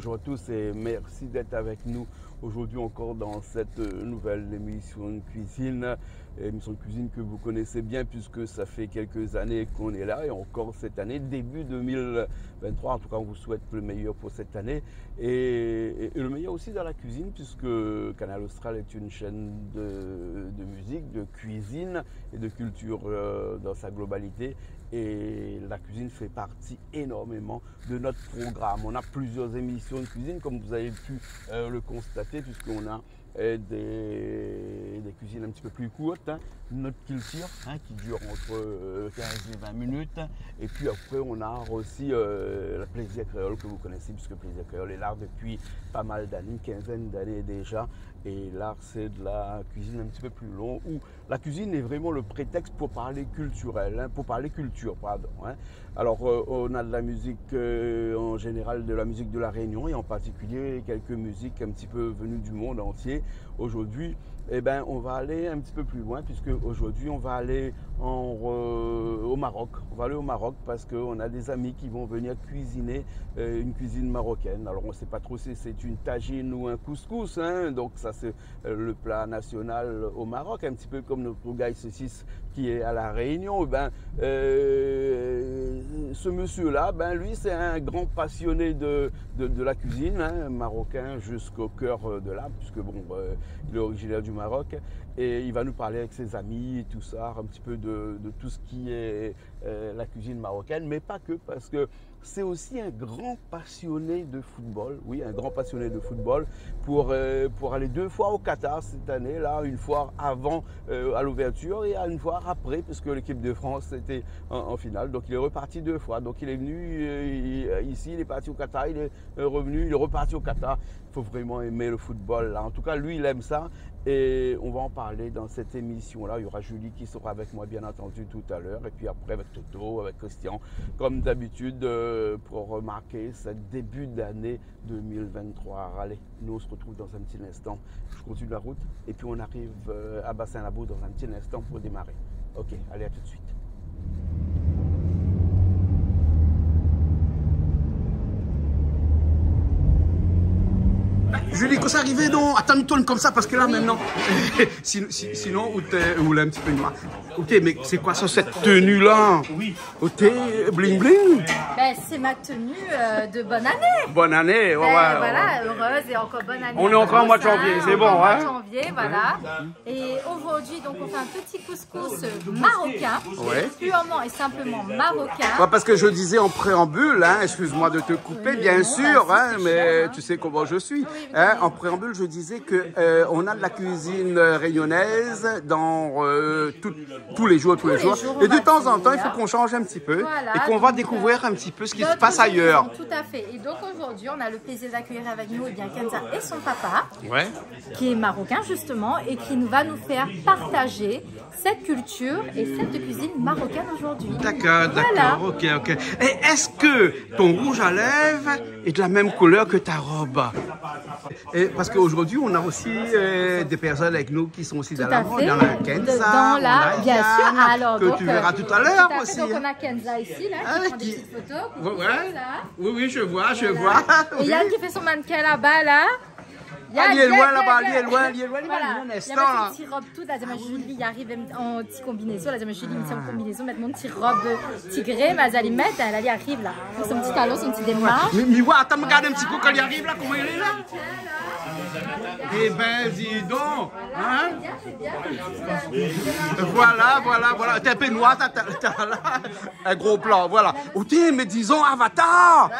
bonjour à tous et merci d'être avec nous aujourd'hui encore dans cette nouvelle émission de cuisine. Émission de cuisine que vous connaissez bien puisque ça fait quelques années qu'on est là et encore cette année, début 2023. En tout cas, on vous souhaite le meilleur pour cette année et le meilleur aussi dans la cuisine puisque Canal Austral est une chaîne de musique, de cuisine et de culture dans sa globalité. Et la cuisine fait partie énormément de notre programme. On a plusieurs émissions de cuisine, comme vous avez pu le constater, puisqu'on a des cuisines un petit peu plus courtes, hein, notre culture qui dure entre 15 et 20 minutes. Et puis après, on a aussi le plaisir créole que vous connaissez, puisque plaisir créole est là depuis pas mal d'années, une quinzaine d'années déjà. Et là, c'est de la cuisine un petit peu plus long, où la cuisine est vraiment le prétexte pour parler culturel, hein, pour parler culture, pardon. Hein. Alors, on a de la musique, en général, de la musique de la Réunion, et en particulier quelques musiques un petit peu venues du monde entier. Aujourd'hui, eh ben, on va aller un petit peu plus loin, puisque aujourd'hui, on va aller au Maroc. On va aller au Maroc parce qu'on a des amis qui vont venir cuisiner une cuisine marocaine. Alors, on ne sait pas trop si c'est une tagine ou un couscous, hein. Donc ça, c'est le plat national au Maroc, un petit peu comme notre gaï saucisse qui est à la Réunion. Ben, ce monsieur-là, ben, lui, c'est un grand passionné de la cuisine, hein, marocain jusqu'au cœur de l'âme, puisque bon, il est originaire du Maroc. Et il va nous parler avec ses amis et tout ça, un petit peu de tout ce qui est la cuisine marocaine, mais pas que, parce que c'est aussi un grand passionné de football, oui, un grand passionné de football, pour aller 2 fois au Qatar cette année, là, une fois avant à l'ouverture et une fois après, puisque l'équipe de France était en finale, donc il est reparti 2 fois. Donc il est venu ici, il est parti au Qatar, il est revenu, il est reparti au Qatar. Il faut vraiment aimer le football, là. En tout cas, lui, il aime ça. Et on va en parler dans cette émission-là. Il y aura Julie qui sera avec moi, bien entendu, tout à l'heure. Et puis après, avec Toto, avec Christian, comme d'habitude, pour remarquer ce début d'année 2023. Allez, nous, on se retrouve dans un petit instant. Je continue la route. Et puis, on arrive à Bassin-Labo dans un petit instant pour démarrer. OK, allez, à tout de suite. Julie, quand c'est arrivé, non, attends, tourne comme ça parce que là maintenant, sinon, ou là un petit peu noir. Ok, mais c'est quoi ça, cette tenue-là? Oui. Ok, bling bling. Ben, c'est ma tenue de bonne année. Bonne année, ouais, ben, voilà, heureuse et encore bonne année. On est encore en mois de janvier, c'est bon, hein? Janvier, voilà. Et aujourd'hui, donc, on fait un petit couscous marocain, purement et simplement marocain. Ouais, parce que je disais en préambule, hein, excuse-moi de te couper, bien sûr, hein, mais tu sais comment je suis. Hein, en préambule, je disais que on a de la cuisine réunionnaise dans tous les jours. Et de temps en temps, il faut qu'on change un petit peu et qu'on va découvrir un petit peu ce qui se passe ailleurs. Tout à fait. Et donc aujourd'hui, on a le plaisir d'accueillir avec nous Kenza et son papa, qui est marocain justement, et qui va nous faire partager cette culture et cette cuisine marocaine aujourd'hui. D'accord, d'accord, ok. Et est-ce que ton rouge à lèvres est de la même couleur que ta robe? Et parce qu'aujourd'hui, on a aussi des personnes avec nous qui sont aussi dans la mode. Il y en a Kenza, bien sûr. Alors, que donc, tu verras tout à l'heure aussi. Donc on a Kenza ici, là, qui prend des petites photos. Oui, je vois. Et Yann qui fait son mannequin là-bas, là. Il est loin là-bas, il est loin, voilà. Il y a une petite robe toute, là, Julie, il arrive en petite combinaison, là, Julie, il met en combinaison, mettre mon petit robe tigrée, mais elle met, elle y arrive là, son petit talon, son petit démarche. Mais ouais, attends, regarde un petit coup quand il arrive là, comment il est là? Eh ben, dis donc, hein? Voilà, t'es un peu noir, t'as là, un gros plan, voilà. Oh, mais disons, Avatar!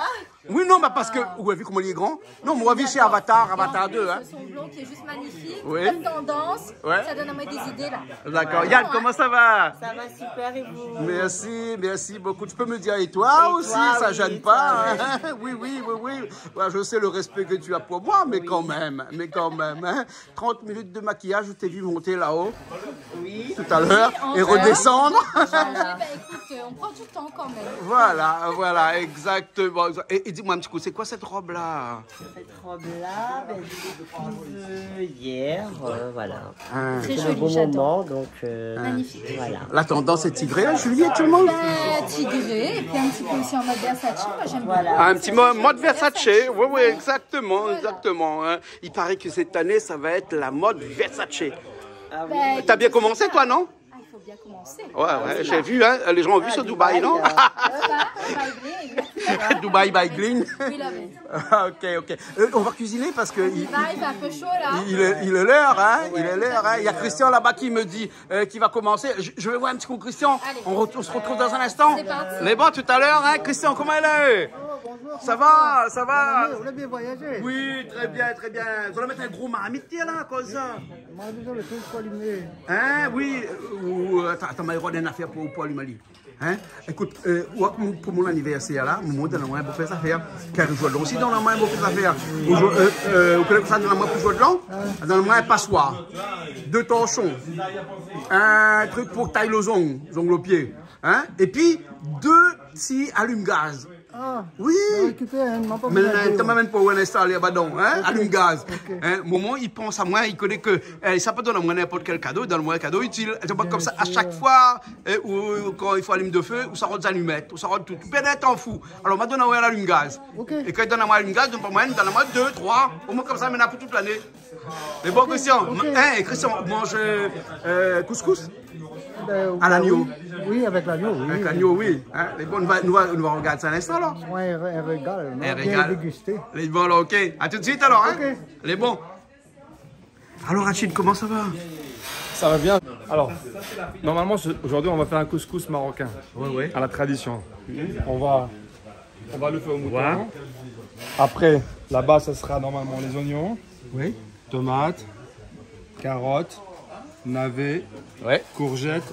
Oui, non, mais parce que, vous avez vu comment il est grand? Non, moi, je vis chez Avatar 2. Hein. Son blond qui est juste magnifique, comme tendance, ça donne à moi des idées là. D'accord. Yann, comment ça va? Ça va super et vous? Merci beaucoup. Tu peux me dire et toi aussi, ça gêne pas? Hein? Oui. Ouais, je sais le respect que tu as pour moi, mais quand même, hein? 30 minutes de maquillage, je t'ai vu monter là-haut. Oui. Tout à l'heure, et redescendre. Écoute, on prend du temps quand même. Voilà, exactement. Et dis-moi un petit coup, c'est quoi cette robe-là? Cette robe-là, ben, je l'ai prise hier, voilà. Très C'est un joli, beau j'adore. moment, donc Magnifique. voilà. La tendance est tigrée, hein, Julie, tout le monde? Tigré, et puis un petit peu aussi en mode Versace. Moi, j'aime Voilà. bien. Un petit mode Versace, oui, exactement, exactement. Hein. Il paraît que cette année, ça va être la mode Versace. Ah oui. Ben, T'as bien commencé, toi, non? Ah, il faut bien commencer. Ouais, j'ai vu, hein, les gens ont vu sur Dubaï, non? Dubaï by Gling. Oui, là, mais. Ok. On va cuisiner parce que Il va, il fait un peu chaud là. il est l'heure, hein. Il est l'heure, hein. Il y a Christian là-bas qui me dit qu'il va commencer. Je vais voir un petit coup Christian. Allez. On se retrouve dans un instant. C'est parti. On est bon tout à l'heure, hein. Christian, comment elle est? Bonjour. Ça va? On a bien voyagé. Oui, très bien. Vous allez mettre un gros marmite là, comme ça. Moi, déjà, le truc pour allumer. Hein, oui. Attends, mais il y a une affaire pour allumer. Hein? Écoute, pour mon anniversaire là, mon dans la main pour faire ça faire. Car je joue aussi dans la main pour faire ça faire. Vous connaissez ça dans la main pour jouer de l'an? Dans la main, un passoire, 2 torchons, un truc pour tailler le zong au pied. Hein? Et puis 2 petits allume-gaz. Ah, Oui! Mais tu m'as même pas où installer là-dedans, hein? Allume-gaz. Hein? Moment, il pense à moi, il connaît que ça peut donner à moi n'importe quel cadeau, donne-moi un cadeau utile. C'est pas comme ça, à chaque fois, ou quand il faut allumer de feu, ou ça rôde des allumettes, ou ça rôde tout. Tu peux être en fou. Alors, m'a donné un allume-gaz. Et quand il donne à moi allume-gaz, donne pas moi, donne à moi 2, 3, au moins comme ça, maintenant pour toute l'année. Mais bon, Christian, hein, Christian, mange couscous? À l'agneau. Oui, avec l'agneau, oui. Avec l'agneau, oui. Hein? Les bons, nous va regarder ça à l'instant, là. Oui, un régal. On a Un bien régal. dégusté. Les bons, là, ok. À tout de suite, alors, hein? Ok. Les bons. Alors, Rachid, comment ça va? Ça va bien. Alors, normalement, aujourd'hui, on va faire un couscous marocain. Ouais. À la tradition. On va le faire au mouton. Après, là-bas, ça sera normalement les oignons, Oui. tomates, carottes, navets, courgettes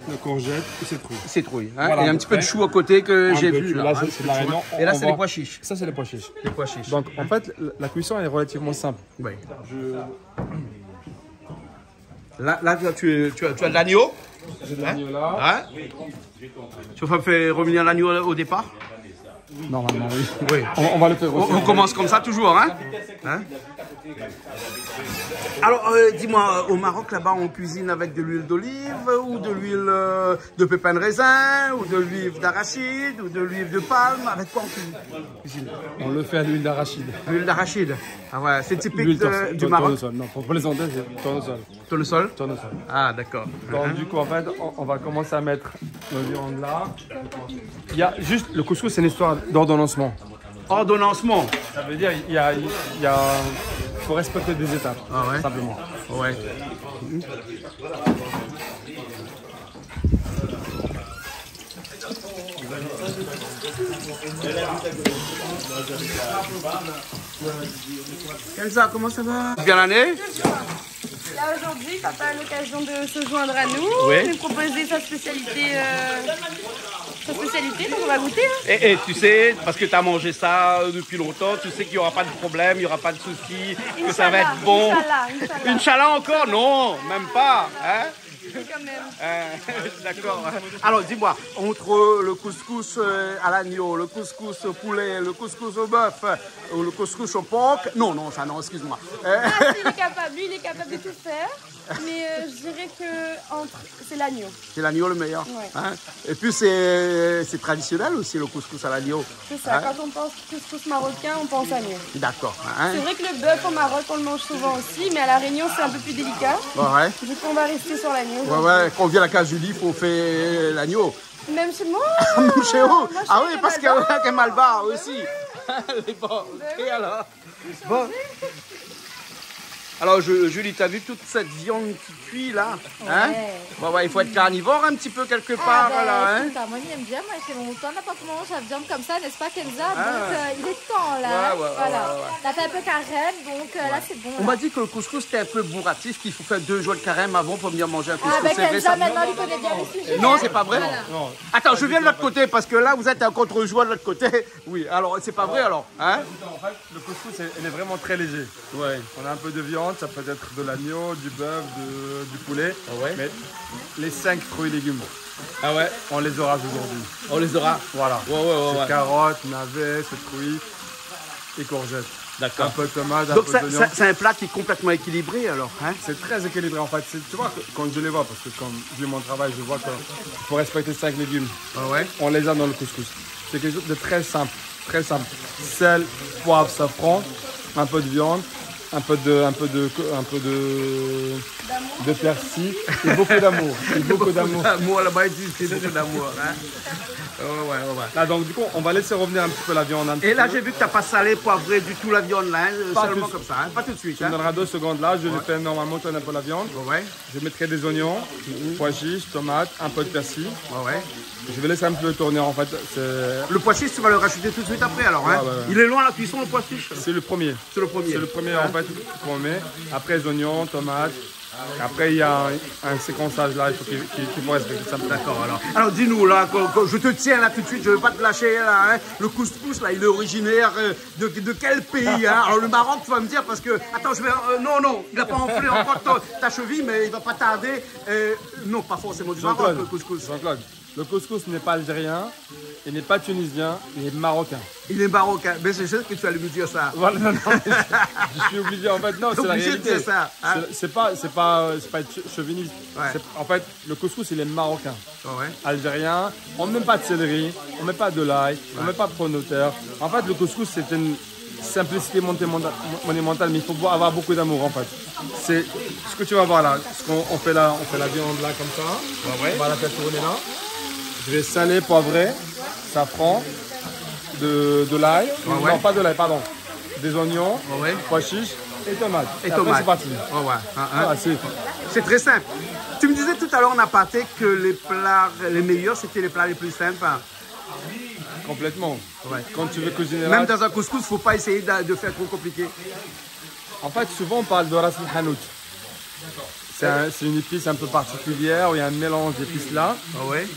et citrouilles. Citrouille. Hein? Voilà, et à un peu petit peu de près. chou à côté que j'ai peu de vu. chou. Là, Là, hein, c'est de la réunion. Et là, On c'est va- les pois chiches. Ça, c'est les pois chiches. Les pois chiches. Donc, en fait, la cuisson est relativement simple. Oui. Là, tu as de l'agneau. J'ai de l'agneau là. Hein? Tu vas faire revenir l'agneau au départ? Normalement, oui. Oui. On va le faire aussi. On commence comme ça toujours, hein? Alors, dis-moi, au Maroc, là-bas, on cuisine avec de l'huile d'olive ou de l'huile de pépins de raisin ou de l'huile d'arachide ou de l'huile de palme? Avec quoi on cuisine? On le fait à l'huile d'arachide. L'huile d'arachide. Ah ouais, c'est typique L'huile du Maroc. tournesol. Non, pour les Andes, c'est tournesol. Tournesol? Tournesol. Ah, d'accord. Donc, du coup, en fait, on va commencer à mettre nos viandes là. Il y a juste, le couscous, c'est une histoire d'ordonnancement. Ordonnancement. Ça veut dire, faut respecter des étapes. Ah ouais? Simplement. Ouais. Kenza, comment ça va? Bien l'année? Là aujourd'hui, papa a l'occasion de se joindre à nous, Oui. nous proposer sa spécialité, donc on va goûter. Hein. Et tu sais, parce que tu as mangé ça depuis longtemps, tu sais qu'il n'y aura pas de problème, il n'y aura pas de soucis, que ça va être bon. Inch'Allah. Inch'Allah encore? Non, même pas. Hein? Quand même. D'accord. Alors dis-moi, entre le couscous à l'agneau, le couscous au poulet, le couscous au bœuf, ou le couscous au porc, non, excuse-moi. Ah, si, lui, il est capable de tout faire, mais je dirais que c'est l'agneau. C'est l'agneau le meilleur. Ouais. Hein? Et puis c'est traditionnel aussi le couscous à l'agneau. C'est ça, Hein? quand on pense couscous marocain, on pense agneau. D'accord. Hein? C'est vrai que le bœuf au Maroc, on le mange souvent aussi, mais à La Réunion, c'est un peu plus délicat. Ouais. Du coup, on va rester sur l'agneau. Ouais, quand on vient à la case Julie, il faut faire l'agneau. Même chez moi. Chez vous? moi, Ah chez oui, parce qu'il y a un malbar aussi. Bon, ok alors. Bon. Alors Julie, t'as vu toute cette viande qui cuit là? Hein? Ouais, il faut être carnivore un petit peu quelque part là. Hein? Écoute, moi, j'aime bien. Moi, il fait longtemps, on n'a pas mangé la viande comme ça, n'est-ce pas, Kenza? Donc, il est temps là. Voilà. Ça fait un peu carême, donc là, c'est bon. On m'a dit que le couscous c'était un peu bourratif, qu'il faut faire 2 jours de carême avant pour venir manger un couscous. Ah, ben C'est vrai, Kenza, ça? maintenant, il connaît bien le sujet. Non, hein. c'est pas vrai. Voilà. Non. Attends, je viens de l'autre côté parce que là vous êtes un contre-joie de l'autre côté. Oui, alors c'est pas vrai alors. Hein? En fait, le couscous, il est vraiment très léger. Ouais. On a un peu de viande, viande, ça peut être de l'agneau, du bœuf, du poulet. Ah ouais. Mais les 5 fruits et légumes, Ah ouais, on les aura aujourd'hui. on les aura. Voilà. Ouais. C'est carottes, navets, citrouilles et courgettes. Un D'accord. peu de tomates, un Donc peu ça, d'oignons. c'est un plat qui est complètement équilibré alors, hein? C'est très équilibré en fait. Tu vois, quand je les vois, parce que quand je fais mon travail, je vois que pour respecter 5 légumes, Ah ouais. on les a dans le couscous. C'est quelque chose de très simple, très simple. Sel, poivre, safran, un peu de viande, un peu de persil et beaucoup d'amour. Et beaucoup d'amour. Moi là-bas, ils disent c'est beaucoup d'amour. Hein? Ouais. Là, donc du coup, on va laisser revenir un petit peu la viande. Et là, j'ai vu que tu n'as pas salé, poivré du tout la viande là, hein, Pas seulement tout- comme ça, hein? Pas tout de suite. Tu me Hein? donneras 2 secondes là, je vais faire normalement tourner un peu la viande. Ouais, Je mettrai des oignons, pois chiches, tomates, un peu de persil. ouais. Je vais laisser un peu tourner en fait. Le pois chiche, tu vas le rajouter tout de suite après alors, hein? Ouais. Il est loin la cuisson, le pois chiche? C'est le premier. C'est le premier. C'est le premier en fait qu'on met. Après les oignons, tomates. Après il y a un séquençage là, il faut qu'il faut respecter ça. D'accord, alors. Alors dis-nous là, quand je te tiens là tout de suite, je ne vais pas te lâcher là, hein. Le couscous là, il est originaire de quel pays, hein? Alors le Maroc, tu vas me dire parce que, attends, je vais, non, il n'a pas enflé encore ta cheville, mais il va pas tarder. Non, pas forcément du Maroc, le couscous. Jean-Claude, le couscous n'est pas algérien, il n'est pas tunisien, il est marocain. Il est marocain, mais c'est juste que tu allais me dire ça. Voilà, non, je suis obligé en fait, non, c'est la Obligé de réalité. dire ça, hein. C'est pas être chauviniste. Ouais. En fait, le couscous il est marocain. Ouais. Algérien, on ne met pas de céleri, on ne met pas de l'ail, on ne met pas de pronoteur. En fait, le couscous, c'est une simplicité monumentale, mais il faut avoir beaucoup d'amour en fait. C'est ce que tu vas voir là. On fait la viande là comme ça. On va la faire tourner là. Je vais saler, poivrer, safran, de l'ail. Ouais. Non, pas de l'ail, pardon. Des oignons, Ouais. pois chiches et tomates. Et après, tomates. c'est parti. Ouais. Ah, C'est très simple. Tu me disais tout à l'heure en aparté que les plats les meilleurs, c'était les plats les plus simples. complètement. Ouais. Quand tu veux cuisiner là, Même dans un couscous, il ne faut pas essayer de faire trop compliqué. en fait, souvent on parle de ras el hanout. C'est une épice un peu particulière où il y a un mélange d'épices là. Ouais.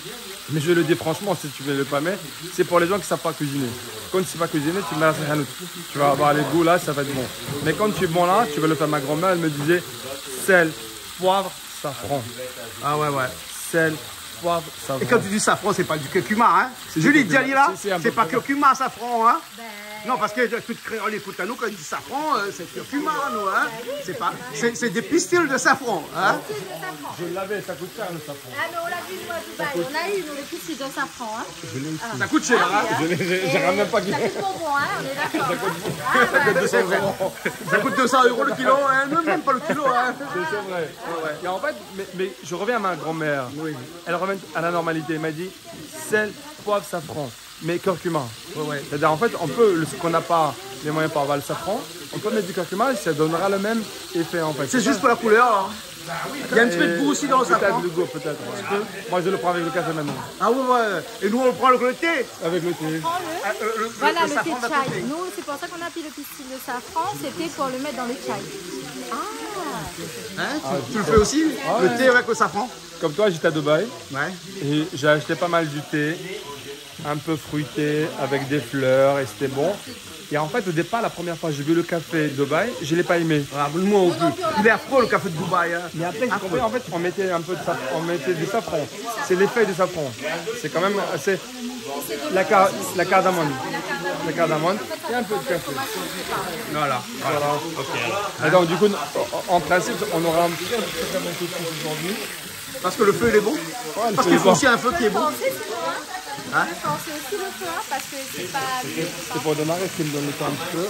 Mais je le dis franchement, si tu veux le pas mettre, c'est pour les gens qui ne savent pas cuisiner. Quand tu ne sais pas cuisiner, tu mets ras el hanout. Tu vas avoir les goûts là, ça va être bon. Mais quand tu es bon là, tu veux le faire. Ma grand-mère, elle me disait sel, poivre, safran. Ah ouais. Sel, poivre, safran. Et quand tu dis safran, c'est pas du curcuma, hein? Julie, curcuma. dis là, C'est un peu c'est pas plus- curcuma, safran, hein? Non, parce que tout créole écoute à nous, quand ils disent safran, c'est curcuma, nous, hein? C'est pas, c'est des pistils de safran, hein? Je l'avais, ça coûte cher le safran. Ah mais on l'a vu nous à Dubaï, on a eu nous les pistes de safran. Hein. Ça coûte cher, hein? J'ai même pas Ça fait bonbon, hein, on est d'accord. Hein. Ça coûte 200 € le kilo, hein? Non, même pas le kilo, hein? C'est vrai. Et en fait, mais je reviens à ma grand-mère. Elle revient à la normalité. Elle m'a dit sel, poivre, safran, mais curcuma. C'est-à-dire, en fait, on peut, ce qu'on n'a pas les moyens pour avoir le safran, on peut mettre du curcuma et ça donnera le même effet en fait. C'est juste pour la couleur, hein? Il y a un petit peu de goût aussi dans le safran. Peut-être le goût, peut-être. Ouais. Moi, je le prends avec le café maintenant. Ah ouais. Et nous, on prend le thé. Avec le thé. Voilà le thé safran de va chai. compter. Nous, c'est pour ça qu'on a pris le pistil de safran, c'était pour le mettre dans le chai. Tu le fais aussi? Le thé avec le safran? Comme toi, j'étais à Dubaï Ouais. et j'ai acheté pas mal du thé, un peu fruité, avec des fleurs et c'était bon. Et en fait, au départ, la première fois, j'ai vu le café de Dubaï, je ne l'ai pas aimé. Ah, moi non plus. Il est affreux, le café de Dubaï, hein? Mais après, j'ai compris, en fait, on mettait un peu de safran, on mettait du safran. C'est l'effet du safran. C'est quand même assez... La cardamone. La cardamone et un peu de café. Voilà. Et donc, du coup, en principe, on aura un très bon couscous aujourd'hui. Parce que le feu, il est bon? Ouais, Parce qu'il faut aussi un feu qui est bon. Pensez sinon, hein? Pensez aussi le feu, hein, parce que c'est pas... C'est pour démarrer, ce qui me donne le temps un petit peu.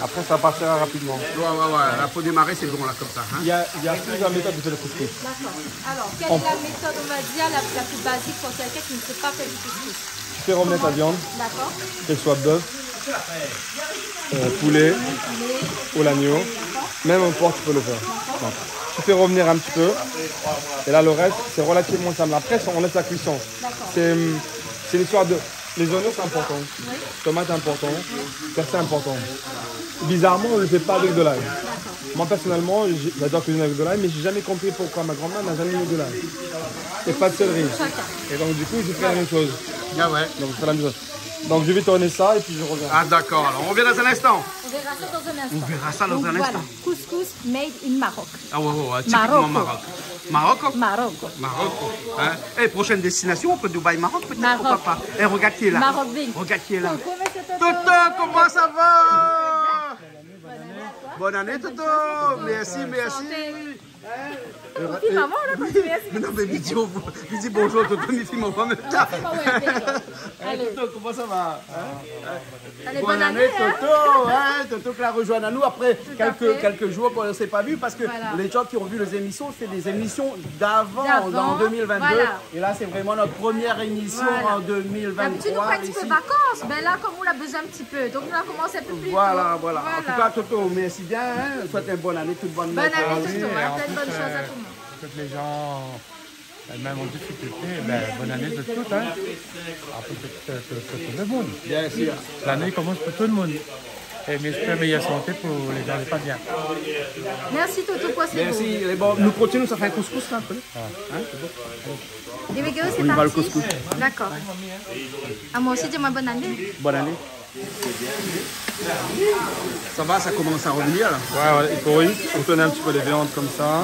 Après, ça partira rapidement. Ouais. Là, pour démarrer, c'est bon, là, comme ça. Hein? Il y a plusieurs méthodes de faire le couscous. D'accord. Alors, quelle est la méthode, on va dire, la plus basique pour quelqu'un qui ne sait pas faire du couscous? Tu fais revenir ta viande, D'accord. qu'elle soit bœuf, poulet ou l'agneau. Même au porc, tu peux le faire. Donc, tu fais revenir un petit peu. Et là, le reste, c'est relativement simple. Après, on laisse la cuisson. C'est l'histoire de... Les oignons, c'est important. Tomates, important. Persil, important. Bizarrement, on ne le fait pas avec de l'ail. Moi, personnellement, j'adore cuisiner avec de l'ail, mais j'ai jamais compris pourquoi ma grand-mère n'a jamais mis de l'ail. Et pas de céleri. Et donc, du coup, je fais la même chose. Ah ouais. Donc, je fais la même chose. Donc je vais tourner ça et puis je reviens. Ah d'accord, alors on revient dans un instant. On verra ça dans un instant. On verra ça dans Donc, un voilà, instant. couscous made in Maroc. Ah ouais, typiquement Maroc. Maroc. Maroc. Hein? Et prochaine destination, on peut Dubaï, Maroc peut-être, Maroc. pourquoi pas. Et regarde qui est là. Maroc Bing. Regarde qui est là. Donc, comment c'est Toto, comment ça va? Bonne année Toto. Merci. Puis maman, là, parce que merci. Non mais il dit bonjour Toto, il dit maman en même temps. Allez. Toto, comment ça va? Allez, Bonne année Toto, hein? Toto qui la rejoint à nous après quelques jours qu'on ne s'est pas vu parce que Voilà. les gens qui ont vu les émissions, c'est des émissions d'avant, D'avant, en 2022. voilà. Et là, c'est vraiment notre première émission Voilà. en 2023. D'habitude, on fait un petit peu ici. vacances. Ben là, comme on l'a besoin un petit peu. Donc, on a commencé un peu plus Voilà. tôt. En tout cas, Toto, merci bien. Hein? Souhaite une bonne année, toute bonne Bonne année, oui, Toto. et Hein, en plein de plus, bonnes choses à tout le monde. Toutes les gens, même en difficulté, bonne année de tout. Hein. Pour tout le monde. Bien sûr. L'année commence pour tout le monde. Et j'espère meilleure santé pour les gens qui pas bien. Merci, Toto, quoi, c'est beau. Merci. Bon, nous continuons, ça fait un couscous là un peu. Les véganos, c'est On y va, le parti. couscous. D'accord. Ah, moi aussi, dis-moi bonne année. Bonne année. Ça va, ça commence à revenir là. Ouais, il faut retourner un petit peu les viandes comme ça.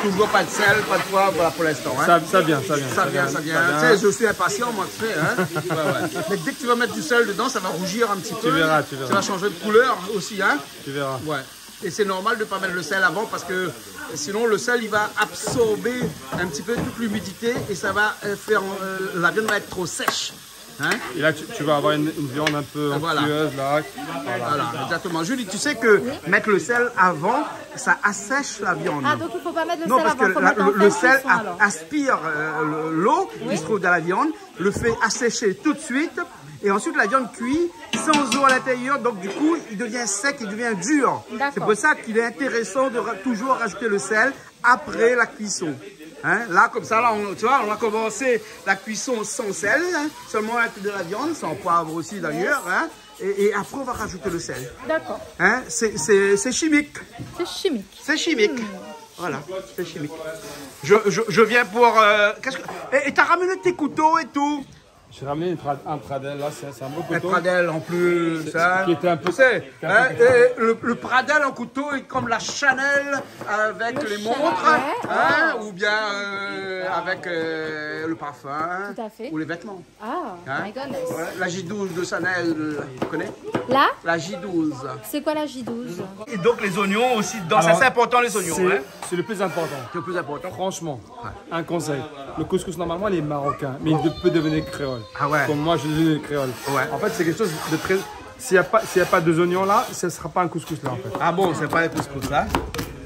Toujours pas de sel, pas de poivre voilà, pour l'instant. Hein. Ça vient. Ça vient. Tu sais, je suis impatient, moi, tu sais. Hein. Ouais. Mais dès que tu vas mettre du sel dedans, ça va rougir un petit peu. Tu verras. Ça va changer de couleur aussi. Hein. Tu verras. Ouais. Et c'est normal de ne pas mettre le sel avant parce que sinon le sel il va absorber un petit peu toute l'humidité et ça va faire la viande va être trop sèche. Hein? Et là, tu vas avoir une viande un peu onctueuse, là. Voilà, exactement. Julie, tu sais que mettre le sel avant, ça assèche la viande. Ah, donc il ne faut pas mettre le Non, sel parce avant. que Faut mettre en le fin sel cuisson, alors. aspire l'eau qui se trouve dans la viande, le fait assécher tout de suite, et ensuite la viande cuit sans eau à l'intérieur, donc du coup il devient sec, il devient dur. D'accord. C'est pour ça qu'il est intéressant de toujours rajouter le sel après la cuisson. Hein? Là, comme ça, là, tu vois, on a commencé la cuisson sans sel, hein, seulement avec de la viande, sans poivre aussi d'ailleurs. Hein? Et après, on va rajouter le sel. D'accord. Hein? C'est chimique. C'est chimique. C'est chimique. Voilà, c'est chimique. Je viens pour... Et t'as ramené tes couteaux et tout? J'ai ramené un Pradel, là, c'est un beau couteau. Un Pradel en plus, ça. Qui était un peu... Hein, et le Pradel en couteau est comme la Chanel avec les montres, hein, ou bien avec le parfum, Tout à fait. ou les vêtements. Ah, Hein? my goodness. Ouais, la J12 de Chanel, tu connais? Là, La J12. c'est quoi la J12? Et donc les oignons aussi, dedans, Alors, ça c'est important les oignons. Hein? C'est le plus important. C'est le plus important. Franchement, un conseil. Le couscous, normalement, il est marocain, mais il peut devenir créole. Ah ouais. Comme moi, je deviens créole. Ouais. En fait, c'est quelque chose de très... S'il n'y a pas deux oignons là, ce ne sera pas un couscous là, en fait. Ah bon, c'est pas les couscous là?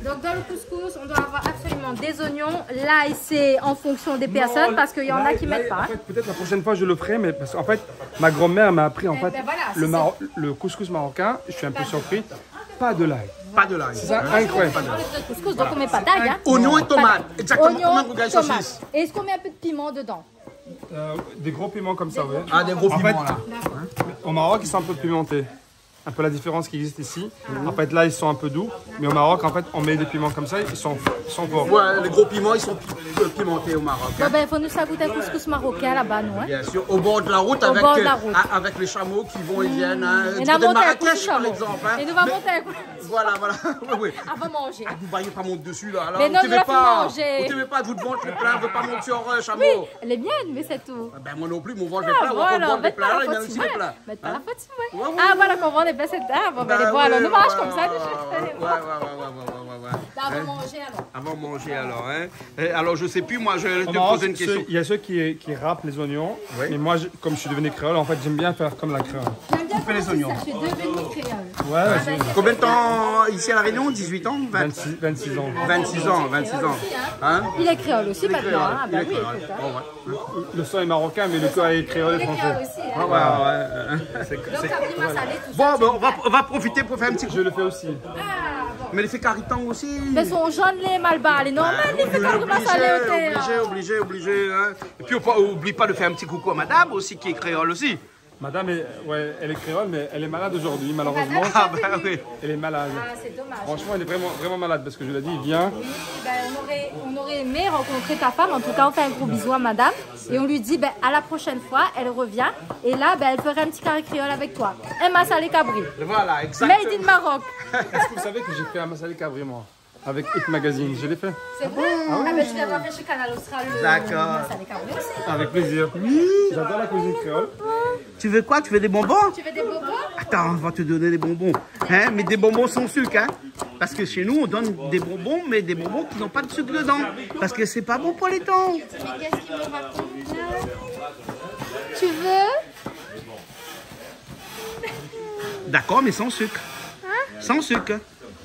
Donc dans le couscous, on doit avoir absolument des oignons. Là, c'est en fonction des personnes Non, parce qu'il y en a qui mettent pas. En fait, peut-être la prochaine fois, je le ferai, mais parce qu'en fait, ma grand-mère m'a appris, en fait, ben voilà, le couscous marocain, je suis un peu surpris, pas de l'ail. Pas de l'ail. C'est ça, incroyable. Le couscous, donc on met pas d'ail. Hein. Oignons et tomates, exactement comme un Oignons, rougail tomates. saucisse. Et est-ce qu'on met un peu de piment dedans? Des gros piments comme ça, oui. Ah, des gros En piments fait, là. Au Maroc, ils sont un peu pimentés. Un peu la différence qui existe ici. En fait, là, ils sont un peu doux. Mais au Maroc, en fait, on met des piments comme ça, ils sont forts. Ouais, les gros piments, ils sont pimentés au Maroc. Bon, ben, il faut nous goûter un couscous marocain là-bas, nous. Hein. Bien sûr, au bord de la route, Au avec, bord de la route. avec les chameaux qui vont et viennent. Hein, Et du on a côté de monté un Marrakech, couscous par chameau. exemple. Hein. Et nous va Mais- monter un couscous. Voilà. Oui. Avant manger. À Dubaï, pas monte dessus là. Mais on non, t'aimait nous la pas. fait manger. On t'aimait pas, vous devant les plats, on veut pas monter sur chameau. Oui, elle est mienne, mais c'est tout. Ben moi non plus, mon ventre est Ah, plein, on va voilà, vendre des mettez pas plats, la il y a faute aussi sur des moi. plats. Mettez pas la faute sur Ouais, moi. ouais, Ah, ouais. voilà qu'on vend des plats cette table. Bon, ben, Ben les voilà, ouais, nous mange ouais, comme ça ouais, déjà. ouais. Avant manger alors. Avant manger alors. Hein. Et alors je sais plus, moi je Au te Maroc, poser une question. il y a ceux qui râpent les oignons. Oui. Mais moi, comme je suis devenu créole, en fait, j'aime bien faire comme la créole. J'aime bien les faire oignons. ça, je suis devenue créole. Ouais, Combien de temps ici à La Réunion? 18 ans? 26 ans. 26 ans. Hein? Il est créole aussi maintenant. créole, Hein. il Bah est oui, créole. écoute. Hein. Le sang est marocain, mais le cœur est créole Il et est créole français. aussi. Hein. Ouais. Donc, après, salé, tout Bon, ça. ben, on va profiter pour faire un petit coup. Je le fais aussi. Mais les caritan aussi. Mais son jaune, les malbas, les normales, les fait carrément salé au thé. Obligé. Hein. Et puis oublie pas de faire un petit coucou à madame aussi qui est créole aussi. Madame, elle est créole, mais elle est malade aujourd'hui, malheureusement. Ah bah oui. Elle est malade. Ah, c'est dommage. Franchement, elle est vraiment malade parce que je l'ai dit, viens. Oui, ben, on aurait aimé rencontrer ta femme. En tout cas, on fait un gros bisou à madame. Et on lui dit, ben, à la prochaine fois, elle revient. Et là, ben, elle ferait un petit carré créole avec toi. Un massalé cabri. Voilà, exactement. Made in Maroc. Est-ce que vous savez que j'ai fait un massalé cabri, moi, avec Hit Magazine? Je l'ai fait. C'est vrai? Ah, ben, tu viendras faire chez Canal Austral le massalé cabri aussi. Avec plaisir. Oui. J'adore la cuisine créole. Tu veux quoi? Tu veux des bonbons? Tu veux des bonbons? Attends, on va te donner des bonbons. Hein? Mais des bonbons sans sucre. Hein? Parce que chez nous, on donne des bonbons, mais des bonbons qui n'ont pas de sucre dedans. Parce que c'est pas bon pour les dents. Mais qu'est-ce qu'il me raconte là? Tu veux? D'accord, mais sans sucre. Sans sucre.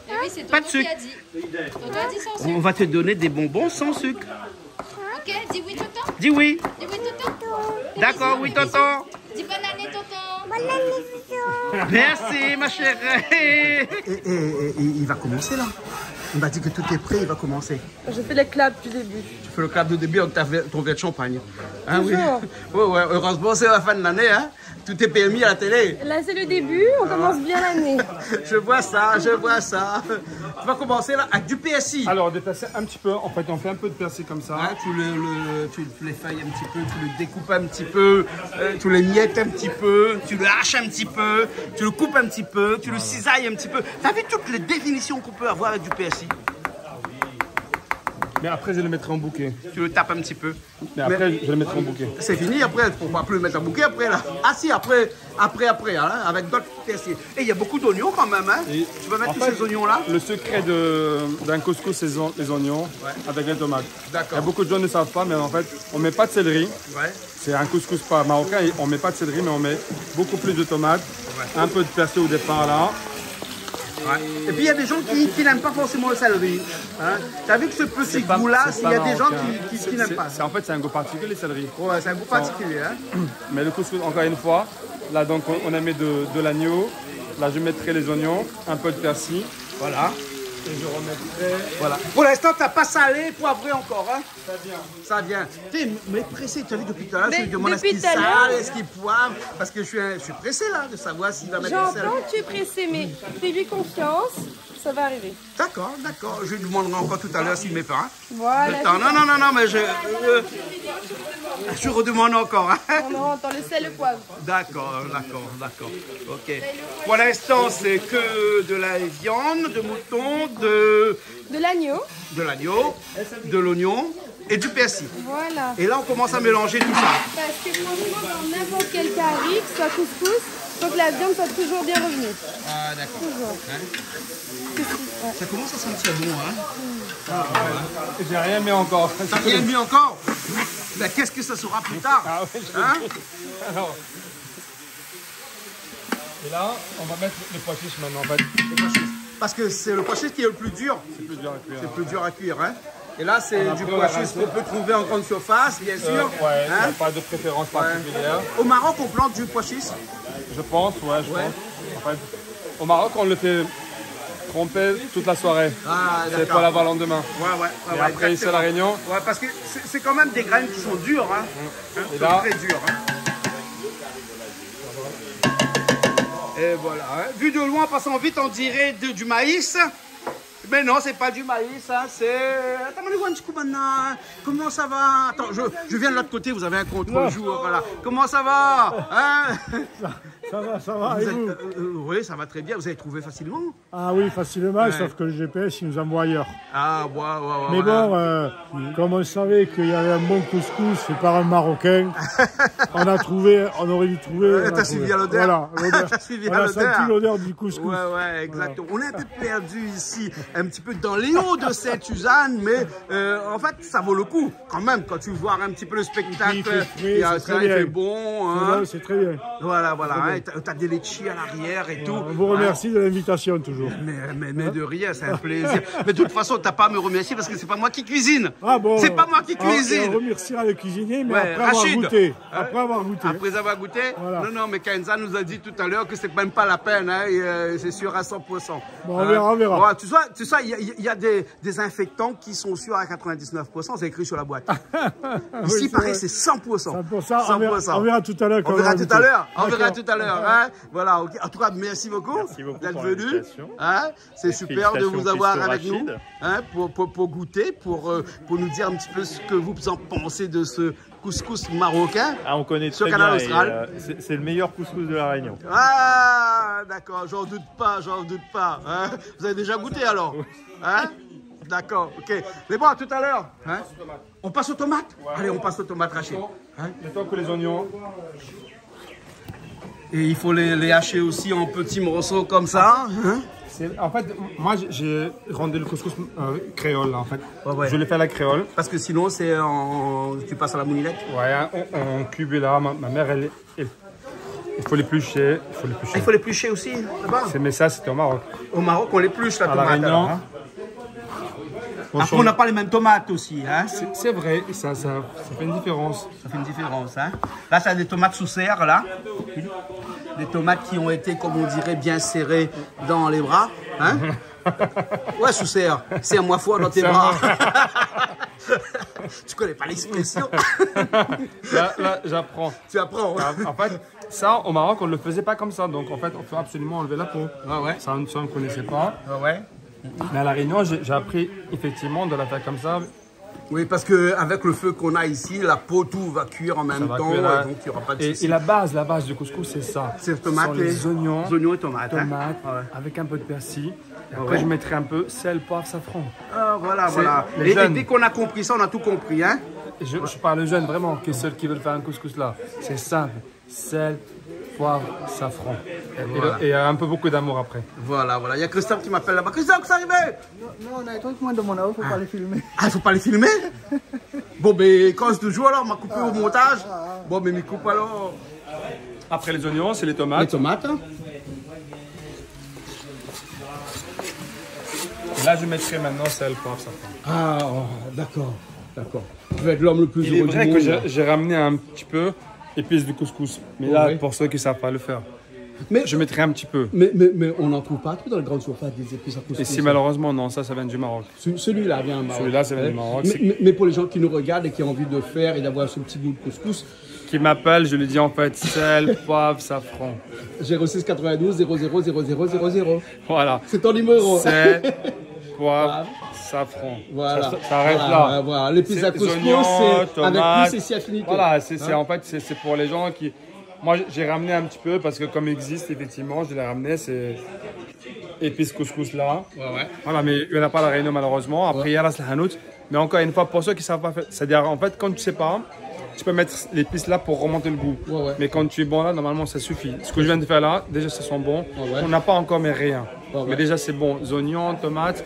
Eh oui, c'est Pas de Tonton qui sucre. a dit. Tonton a dit sans sucre. On va te donner des bonbons sans sucre. Ok, dis oui, Tonton. Dis oui. Dis oui, Tonton. D'accord, oui, tonton. Dis bonne année, Tonton. Merci, ma chérie. Et il va commencer là. Il m'a dit que tout est prêt, il va commencer. J'ai fait les claps du début. Tu fais le clap de début avec ton verre de champagne. Hein, oui. Toujours. Ouais, heureusement, c'est la fin de l'année. Hein. Tout est permis à la télé. Là, c'est le début, on commence bien l'année. Je vois ça. Tu vas commencer là avec du PSI. Alors, de persil un petit peu. En fait, on fait un peu de persil comme ça. Hein, tu les feuilles un petit peu, tu le découpes un petit peu, tu le miettes un petit peu, tu le haches un petit peu, tu le coupes un petit peu, tu le cisailles un petit peu. T'as vu toutes les définitions qu'on peut avoir avec du PSI? Mais après, je le mettrai en bouquet. Tu le tapes un petit peu. Mais après, je le mettrai en bouquet. C'est fini, après, il ne faut pas plus le mettre en bouquet après là. Ah si, après, hein, avec d'autres PSI. Et il y a beaucoup d'oignons quand même, hein. Et tu vas mettre en tous fait, ces oignons là? Le secret d'un couscous, c'est les oignons avec les tomates. D'accord. Il y a beaucoup de gens ne savent pas, mais en fait, on ne met pas de céleri. Ouais. C'est un couscous pas marocain, et on ne met pas de céleri, mais on met beaucoup plus de tomates, un peu de persil au départ là. Ouais. Et puis il y a des gens qui n'aiment pas forcément le céleri. Hein. Tu as vu que ce petit goût-là, il y a des gens qui n'aiment pas. En fait, c'est un goût particulier, le céleri. Ouais, c'est un goût particulier. Hein. Mais le couscous, encore une fois, là donc on a mis de l'agneau. Là, je mettrai les oignons, un peu de persil. Voilà. Et je remettrai. Voilà. Pour l'instant, tu n'as pas salé, poivré encore. Hein. Ça vient. Ça vient. Tu es mais pressé, tu as vu depuis tout à l'heure, je Mais lui demande est-ce depuis qu'il tout à sale, l'heure- est-ce qu'il poivre, parce que je suis pressé là de savoir s'il va mettre du sel. J'entends que tu es pressé, mais fais-lui confiance, ça va arriver. D'accord. Je lui demanderai encore tout à l'heure s'il met pas. Hein. Voilà. Attends, non, mais je redemande encore. Hein. On entend le sel, le poivre. D'accord. Ok. Pour l'instant, c'est que de la viande, de mouton, de l'agneau, de l'oignon et du persil. Voilà. Et là, on commence à mélanger tout ça. Parce que franchement, dans n'importe quel curry, que ce soit couscous, il faut que la viande soit toujours bien revenue. Ah, d'accord. Toujours. Hein? Ça commence à sentir bon, hein? J'ai rien mis encore. T'as rien mis encore? Ben, qu'est-ce que ça sera plus tard? Ah ouais, Hein? Alors. Et là, on va mettre le pois chiche maintenant en fait. Parce que c'est le pois chiche qui est le plus dur. C'est plus dur à cuire. C'est plus dur à cuire, hein? Et là, c'est du après, pois on va chiche rincer. qu'on peut trouver en grande surface, bien sûr. Ouais, il n'y Hein? a pas de préférence particulière. Au Maroc, on plante du pois chiche. Je pense, je pense. En fait, au Maroc, on le fait tromper toute la soirée. Ah, C'est d'accord. pas l'avoir le lendemain. Ouais, Et après, ici à La Réunion. Ouais, parce que c'est quand même des graines qui sont dures, hein. Et Sont là- très dures, hein. Et voilà, hein. Vu de loin, passant vite, on dirait du maïs. Mais non, c'est pas du maïs, hein, c'est... Attends, comment ça va? Attends, je viens de l'autre côté, vous avez un contre-jour, voilà. Comment ça va? Hein? Ça va, et Vous vous? êtes- oui, ça va très bien, vous avez trouvé facilement? Ah oui, facilement, sauf que le GPS, il nous envoie ailleurs. Ah, ouais, Mais voilà. bon, comme on savait qu'il y avait un bon couscous fait par un Marocain, on aurait dû trouver. on a T'as trouvé. suivi à l'odeur. Voilà, l'odeur. T'as suivi On à a l'odeur. senti l'odeur du couscous. Ouais, exactement. On est un peu perdu ici, un petit peu dans les hauts de Sainte-Suzanne, mais en fait, ça vaut le coup quand même quand tu vois un petit peu le spectacle. Il fait frais, Il y a c'est ça, très il fait bien. bon. Hein. C'est très bien. Voilà, hein, t'as des litchis à l'arrière et tout. On vous remercie de l'invitation toujours. Mais de rien, c'est un plaisir. Mais de toute façon, t'as pas à me remercier parce que c'est pas moi qui cuisine. Ah bon, C'est pas moi qui cuisine. On remerciera le cuisinier, mais Ouais, après avoir Rachid. goûté. Hein? Après avoir goûté. Après avoir goûté. Voilà. Non, mais Kenza nous a dit tout à l'heure que c'est même pas la peine, hein, et, c'est sûr à 100%. Bon, on verra. Bon, tu sais ça, il y a des désinfectants qui sont sûrs à 99%, c'est écrit sur la boîte. Ici, oui, pareil, c'est 100%. 100%. On verra tout à l'heure. On verra tout à l'heure. On verra tout à l'heure. Hein. Voilà. Okay. En tout cas, merci beaucoup d'être venu. Hein. C'est super de vous avoir avec nous, hein, pour goûter, pour nous dire un petit peu ce que vous en pensez de ce couscous marocain. Ah, on connaît sur très Canal bien. Austral. C'est le meilleur couscous de la Réunion. Ah, d'accord, j'en doute pas, j'en doute pas. Hein. Vous avez déjà goûté alors, hein? D'accord, ok. Mais bon, à tout à l'heure. Hein? On passe aux tomates. Ouais. Allez, on passe aux tomates hachées. Hein? Le temps que les oignons. Et il faut les hacher aussi en petits morceaux comme ça. Hein? En fait, moi j'ai rendu le couscous créole là, en fait. Je l'ai fait à la créole. Parce que sinon, tu passes à la moulette. Ouais, en cube là. Ma mère, il faut l'éplucher. Il faut l'éplucher aussi là-bas. Mais ça, c'était au Maroc. Au Maroc, on l'épluche la tomate. À la Réunion. Hein? Après, on n'a pas les mêmes tomates aussi. Hein? C'est vrai, ça fait une différence. Ça fait une différence. Hein? Là, c'est des tomates sous serre, là. Des tomates qui ont été, comme on dirait, bien serrées dans les bras. Hein? Ouais, sous serre. Serre-moi fort dans tes bras. Tu connais pas l'expression. Là j'apprends. Tu apprends. En fait, ça, au Maroc, on ne le faisait pas comme ça. Donc, en fait, on fait absolument enlever la peau. Ouais. Ça, on ne connaissait pas. Ouais. Mais à La Réunion, j'ai appris effectivement de la faire comme ça. Oui, parce qu'avec le feu qu'on a ici, la peau, tout va cuire en même temps. Donc, il n'y aura pas de souci. Et la base du couscous, c'est ça. C'est tomate et les oignons et tomates. Avec un peu de persil. Et après, je mettrai un peu sel, poivre, safran. Ah, voilà. Et dès qu'on a compris ça, on a tout compris. Hein? Je parle aux jeunes vraiment, que ceux qui veulent faire un couscous là. C'est simple. Sel, poivre, safran. Et un peu beaucoup d'amour après. Voilà. Il y a Christophe qui m'appelle là-bas. Christophe, c'est arrivé? Non, on a des trucs moins de mon âge, il ne faut pas les filmer. Ah, il ne faut pas les filmer? Bon, mais quand c'est toujours alors, on m'a coupé au montage. Bon, mais mes coupes alors. Après les oignons, c'est les tomates. Les tomates. Et là, je mettrai maintenant sel, poivre, safran. Ah, d'accord. Tu vas être l'homme le plus heureux du monde. Il est vrai que j'ai ramené un petit peu épices du couscous. Mais là, pour ceux qui ne savent pas le faire, je mettrai un petit peu. Mais on n'en trouve pas tout dans les grandes surfaces des épices à couscous. Et si malheureusement, non, ça vient du Maroc. Celui-là vient du Maroc. Celui-là, ça vient du Maroc. Mais pour les gens qui nous regardent et qui ont envie de faire et d'avoir ce petit goût de couscous, qui m'appelle, je lui dis en fait sel, poivre, safran. 06 92 00 00 00. Voilà. C'est ton numéro. Sel, poivre, safran. Voilà. Ça arrête là. Voilà. L'épice à couscous, c'est avec plus et si affinité. Voilà, en fait, c'est pour les gens qui... Moi, j'ai ramené un petit peu parce que comme il existe, effectivement, je l'ai ramené, c'est épices couscous là. Ouais. Voilà, mais il n'y en a pas à La Réunion malheureusement. Après, il y a la slahanout. Mais encore une fois, pour ceux qui ne savent pas faire, c'est-à-dire en fait, quand tu ne sais pas, tu peux mettre l'épice là pour remonter le goût. Mais quand tu es bon là, normalement, ça suffit. Ce que je viens de faire là, déjà, ça sent bon. On n'a pas encore mais rien. Mais déjà, c'est bon. Oignons, tomates,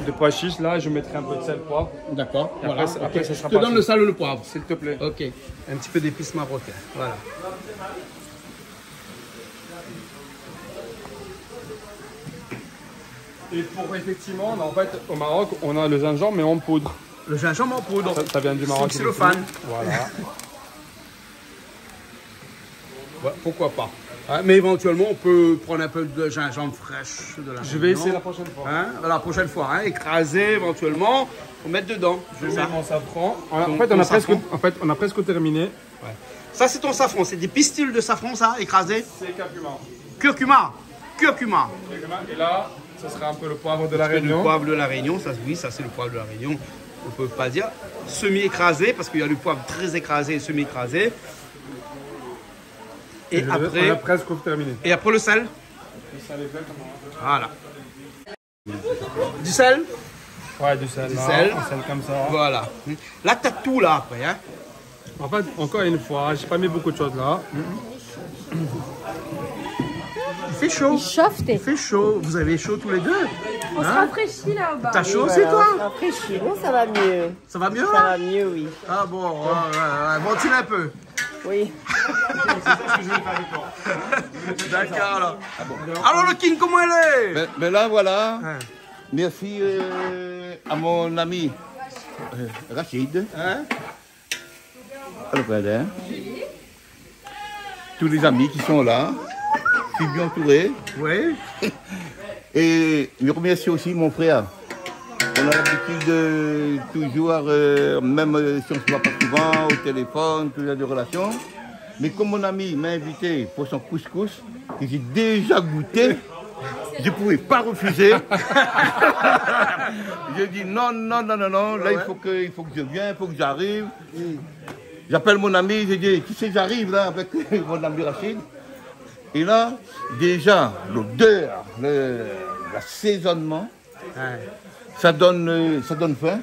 de pois chiches. Là, je mettrai un peu de sel, poivre. D'accord. Après, ça sera je te donne le sel ou le poivre, s'il te plaît. Ok. Un petit peu d'épices marocaines. Voilà. Et pour effectivement, en fait, au Maroc, on a le gingembre mais en poudre. Le gingembre en poudre. Ça vient du Maroc. C'est xylophane. Voilà. Pourquoi pas. Mais éventuellement, on peut prendre un peu de gingembre fraîche de la Je vais essayer la prochaine fois. La prochaine fois, écraser éventuellement, pour mettre dedans. Je mets mon safran. En fait, on a presque terminé. Ouais. Ça, c'est ton safran. C'est des pistules de safran, ça, écrasé? C'est curcuma. Curcuma. Et là, ce sera un peu le poivre de la Réunion. Le poivre de la Réunion, ça, oui, ça c'est le poivre de la Réunion. On ne peut pas dire semi-écrasé, parce qu'il y a le poivre très écrasé et semi-écrasé. Et après, on a presque terminé. Et après le sel. Le sel exactement. Voilà. Du sel? Ouais, du sel. Du sel. Un sel comme ça. Voilà. Là, tu as tout là après. Hein. En fait, encore une fois, j'ai pas mis beaucoup de choses là. Il fait chaud. Il fait chaud. Vous avez chaud tous les deux. On se rafraîchit là au bas. T'as chaud aussi toi? On se rafraîchit. Bon, ça va mieux. Ça va mieux là? Ça va mieux, oui. Ah bon, ventile un peu. Oui. C'est ça ce que je vais faire avec toi. D'accord alors. Ah bon. Alors le king, comment elle est? Mais là voilà. Merci à mon ami Rachid. Le frère. Tous les amis qui sont là. Je suis bien entouré. Oui. Et je remercie aussi mon frère. On a l'habitude de toujours, même si on ne se voit pas souvent, au téléphone, toujours des relations. Mais comme mon ami m'a invité pour son couscous, que j'ai déjà goûté, je ne pouvais pas refuser. J'ai dit non, là il faut que je vienne, il faut que j'arrive. J'appelle mon ami, j'ai dit, tu sais, j'arrive là avec mon ami Rachid. Et là, déjà, l'odeur, l'assaisonnement, ça donne faim.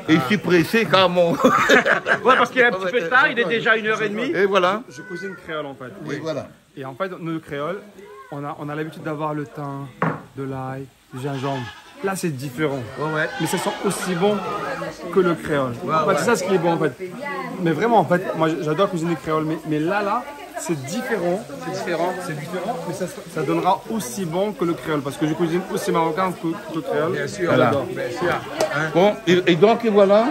Et je suis pressé car mon... Ouais, parce qu'il est un petit peu tard, il est déjà 1h30. Et voilà. Je cuisine créole en fait. Et voilà. Et en fait, nous, créoles, on a l'habitude d'avoir le thym, de l'ail, du gingembre. Là, c'est différent. Mais ça sent aussi bon que le créole. En fait, c'est ça ce qui est bon en fait. Mais vraiment, en fait, moi j'adore cuisiner créole, mais là, c'est différent. C'est différent, mais ça donnera aussi bon que le créole. Parce que je cuisine aussi marocain que le créole. Bien sûr, voilà. bien sûr. Hein? Bon, et donc voilà,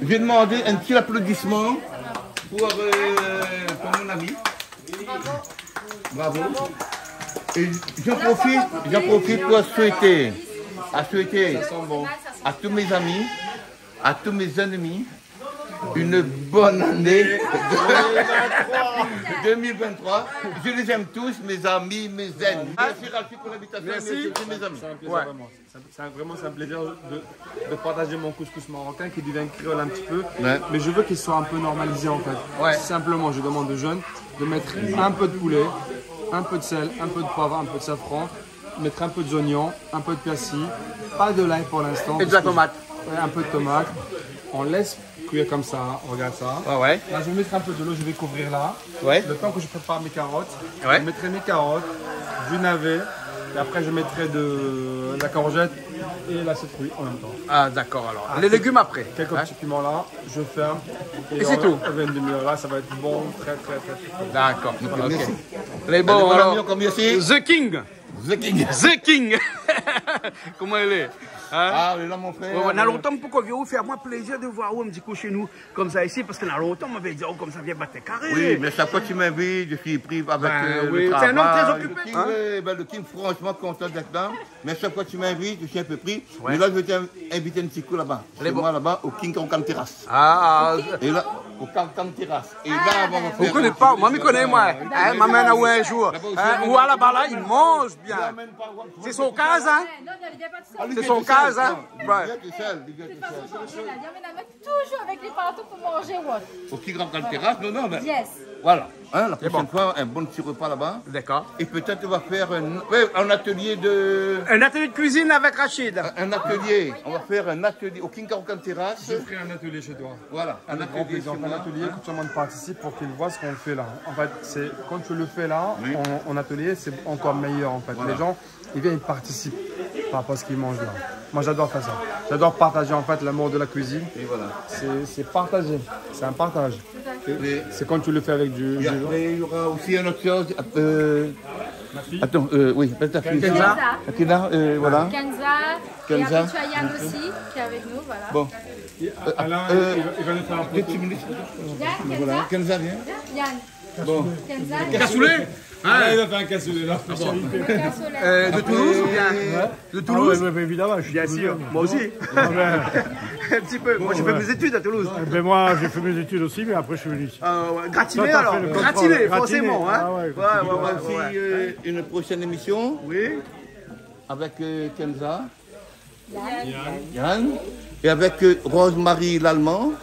j'ai demandé un petit applaudissement pour mon ami. Bravo. Et j'en profite pour souhaiter à tous mes amis, à tous mes ennemis, une bonne année 2023. Je les aime tous, mes amis, mes ennemis. Merci Rachid pour l'invitation, merci mes amis. C'est un plaisir de partager mon couscous marocain qui devient créole un petit peu. Mais je veux qu'il soit un peu normalisé en fait. Simplement, je demande aux jeunes de mettre un peu de poulet, un peu de sel, un peu de poivre, un peu de safran, mettre un peu d'oignons, un peu de persil, pas de l'ail pour l'instant. Et de la tomate. Un peu de tomate. On laisse cuire comme ça, regarde ça. Là, je vais mettre un peu de l'eau, je vais couvrir là. Le temps que je prépare mes carottes, je mettrai mes carottes, du navet, et après je mettrai de la courgette et la citrouille en même temps. Ah d'accord alors. Les légumes après. Quelques petits piments là, je ferme. Et c'est tout. Avec une demi-heure là, ça va être bon, très. D'accord. Merci. Les bons alors. The King. Comment elle est? Ah, là, mon frère. On a longtemps pourquoi vous faire moi plaisir de voir où on me dit chez nous comme ça ici parce qu'on a longtemps on m'avait dit oh comme ça vient battre carré. Oui, mais chaque fois que tu m'invites, je suis pris avec le travail. C'est un homme très occupé. Le King, franchement content d'être là. Mais chaque fois que tu m'invites, je suis un peu pris. Mais là, je vais t'inviter un petit coup là-bas. Chez moi là-bas, au King Cancan Terrasse. Et là, au Cancan Terrasse. Et là, on va faire. Vous ne connaissez pas, moi je connais moi. Ma mère a un jour. Ou à là-bas là, il mange bien. C'est son cas, hein? C'est son cas, hein? Toujours avec les partout pour manger. Au King Cancan Terrasse, non, mais. Yes. Voilà, la prochaine fois, un bon petit repas là-bas. D'accord. Et peut-être on va faire un atelier de... Un atelier de cuisine avec Rachid. Un atelier, on va faire un atelier au King Cancan Terrasse. Je ferai un atelier chez toi. Voilà, un atelier que tout le monde participe pour qu'il voit ce qu'on fait là. En fait, quand tu le fais là, en atelier, c'est encore meilleur en fait. Les gens, ils viennent, ils participent par rapport à ce qu'ils mangent là. Moi j'adore faire ça. J'adore partager en fait l'amour de la cuisine. Et voilà. C'est partager, c'est un partage. C'est quand tu le fais avec du... Et après, il y aura aussi une autre chose. Ma fille. Attends, oui, ta fille. Kenza. Voilà. Kenza. Et après tu as Yann aussi qui est avec nous, voilà. Bon. Alain, il va nous faire un peu. 10 minutes. Yann, Voilà, Kenza vient. Yann. Bon. Kenza. Cassoulet. Ah, il a fait un cassoulet là. De Toulouse ou bien de Toulouse? Oui, évidemment, je suis bien sûr. Moi aussi. Un petit peu. Moi, j'ai fait mes études à Toulouse. Ben moi, j'ai fait mes études aussi, mais après, je suis venu ici. Gratiné alors. Gratiné, forcément. Hein. Aussi une prochaine émission. Oui. Avec Kenza. Yann. Et avec Rose-Marie l'Allemand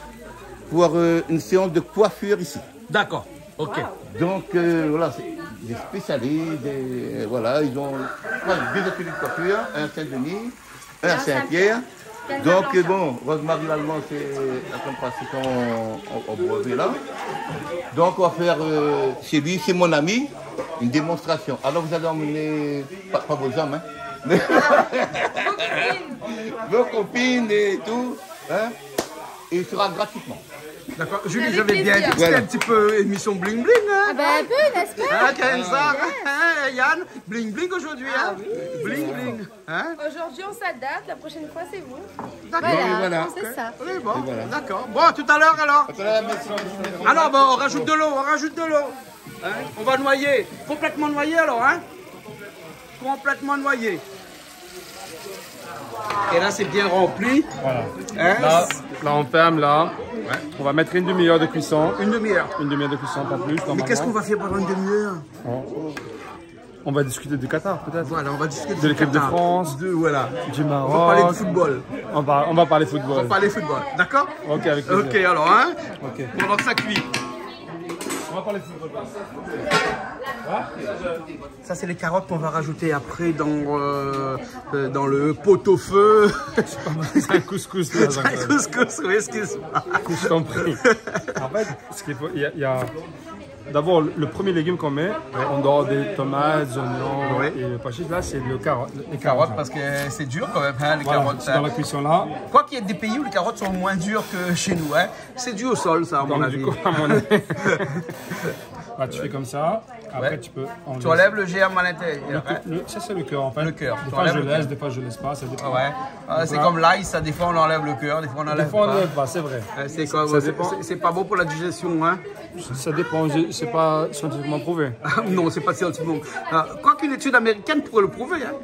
pour une séance de coiffure ici. D'accord. Ok. Donc voilà, c'est des spécialistes, voilà, ils ont deux ateliers de coiffure, un à Saint-Denis, un à Saint-Pierre. Donc bon, Rose-Marie l'Allemand, c'est un pratique en brevet là. Donc on va faire chez lui, c'est mon ami, une démonstration. Alors vous allez emmener, pas vos hommes, hein, vos copines et tout, hein, et il sera gratuitement. D'accord. Julie, j'avais bien dit que c'était un petit peu émission bling bling. Hein. Ah ben un peu, n'est-ce pas? Kenza, Yann, bling bling aujourd'hui. Hein. Bling bling. Hein. Aujourd'hui on s'adapte, la prochaine fois c'est vous. D'accord. Voilà, c'est ça. Oui, bon, d'accord. Bon, tout à l'heure alors. Alors bon, on rajoute de l'eau, Hein. On va noyer, complètement noyer alors. Hein. complètement noyé. Et là, c'est bien rempli. Voilà. Hein? Là, on ferme, là. Ouais. On va mettre une demi-heure de cuisson. Une demi-heure. Une demi-heure de cuisson, pas plus. Mais qu'est-ce qu'on va faire pendant une demi-heure? On va discuter du Qatar, peut-être. Voilà, on va discuter de l'équipe de France, voilà. du Maroc. On va parler de football. On va parler football. On va parler football, d'accord? Ok, avec plaisir. Ok, alors, hein? Ok. Pendant que ça cuit. On va parler football. Ça, c'est les carottes qu'on va rajouter après dans le pot-au-feu. C'est un couscous. C'est un couscous, oui, excuse-moi. Je t'en prie. En fait, ce qu'il faut, il y a d'abord le premier légume qu'on met, on dort des tomates, des oignons et le pachis. Là, c'est les carottes. Parce que c'est dur quand même, hein, les voilà, carottes. Dans la cuisson là. Quoi qu'il y ait des pays où les carottes sont moins dures que chez nous, hein. C'est dû au sol, ça, à mon avis. Du coup, à mon avis. Là, tu fais comme ça. Après, tu peux enlever. Tu enlèves le germe à l'intérieur. Ça, c'est le cœur en fait. Le cœur. Des fois, je laisse, des fois, je laisse pas. Ça dépend. Ouais. C'est comme l'ail, ça, des fois, on enlève le cœur, des fois, on enlève pas. Des fois, on enlève pas, c'est vrai. C'est pas bon pour la digestion, hein. Ça dépend, c'est pas scientifiquement prouvé. Non, c'est pas scientifiquement. Quoi qu'une étude américaine pourrait le prouver, hein.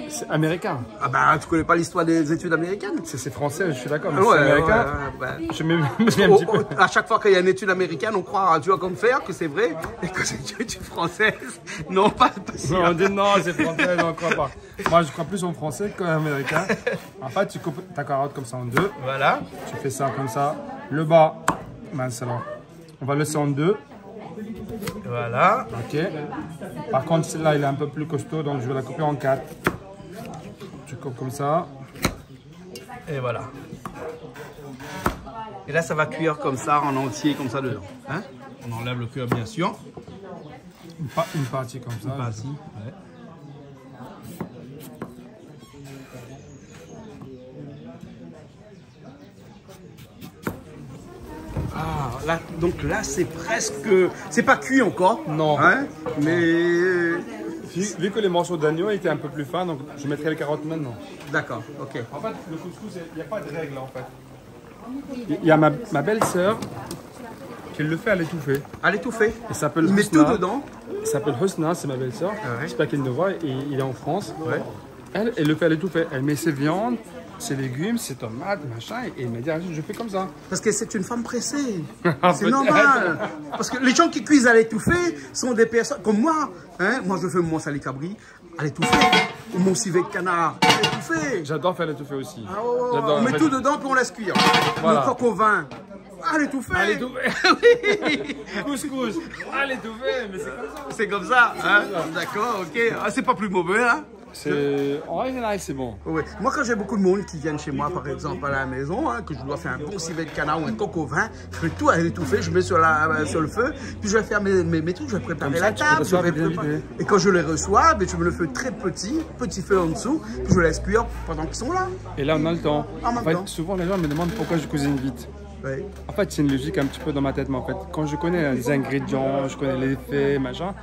C'est américain. Ah bah, tu connais pas l'histoire des études américaines? C'est français, je suis d'accord, mais ouais, c'est américain. Je me mets un petit peu. À chaque fois qu'il y a une étude américaine, on croit à Dieu comme faire, que c'est vrai, et que c'est une étude française. Non, pas non, on dit non, c'est français, non, on croit pas. Moi, je crois plus en français qu'en américain. En fait, tu coupes ta carotte comme ça en deux. Voilà. Tu fais ça comme ça. Le bas, mince alors. On va le laisser en deux. Voilà. Ok. Par contre, celle-là, il est un peu plus costaud, donc je vais la couper en 4. Tu coupes comme ça. Et voilà. Et là, ça va cuire comme ça, en entier, comme ça dedans. Hein? On enlève le cœur, bien sûr. Une partie comme ça. Une partie, ouais. Ah, là, donc là, c'est presque... C'est pas cuit encore. Non. Hein? Mais... Vu que les morceaux d'agneau étaient un peu plus fins, donc je mettrai les carottes maintenant. D'accord, ok. En fait, le couscous, il n'y a pas de règle en fait. Il y a ma belle-sœur qui le fait à l'étouffer. À l'étouffer? Il s'appelle Husna. Il met tout dedans? Il s'appelle Husna, c'est ma belle-sœur. Ah ouais. J'espère qu'elle me voit, et il est en France. Ouais. Elle le fait à l'étouffer. Elle met ses viandes, ses légumes, ses tomates, machin, et elle m'a dit, je fais comme ça. Parce que c'est une femme pressée. C'est normal. Parce que les gens qui cuisent à l'étouffer sont des personnes comme moi. Hein? Moi, je fais mon salé cabri à l'étouffer. Ou mon civet de canard à l'étouffer. J'adore faire l'étouffer aussi. Ah, on met tout dedans, puis on laisse cuire. Voilà. Le coq au vin. À l'étouffer. À l'étouffer. Oui. Couscous. À l'étouffer, mais c'est comme ça. C'est comme ça. Hein? D'accord, ok. Ah, c'est pas plus mauvais, hein? En général, c'est bon. Ouais. Moi, quand j'ai beaucoup de monde qui viennent chez moi, par exemple, à la maison, hein, que je dois faire un bon civet de canard ou un coq au vin, je fais tout à l'étouffer, je mets sur le feu, puis je vais faire mes trucs, je vais préparer la table. Et quand je les reçois, ben, je me le fais très petit feu en dessous, puis je laisse cuire pendant qu'ils sont là. Et là, on a le temps. En fait, souvent, les gens me demandent pourquoi je cuisine vite. Ouais. En fait, c'est une logique un petit peu dans ma tête, mais en fait, quand je connais les ingrédients, je connais les faits, machin,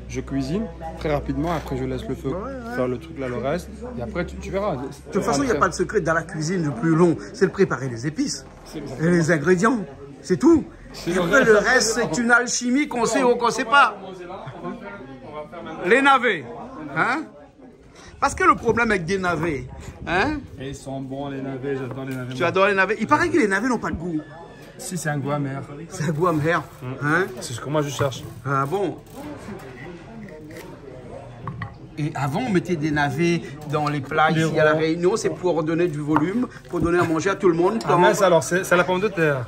je cuisine très rapidement, après je laisse le feu faire le truc là, le reste, et après tu verras. De toute façon, il n'y a pas de secret dans la cuisine le plus long, c'est de préparer les épices et les ingrédients, c'est tout. Après, le reste, c'est une alchimie qu'on sait ou qu'on ne sait pas. Les navets, hein? Parce que le problème avec des navets, hein? Et ils sont bons les navets, j'adore les navets. Tu adores les navets? Il paraît que les navets n'ont pas de goût. Si, c'est un goût amer. C'est un goût amer, hein? C'est ce que moi je cherche. Ah bon? Et avant, on mettait des navets dans les plats ici à La Réunion, c'est pour donner du volume, pour donner à manger à tout le monde. Ah mince alors, c'est la pomme de terre.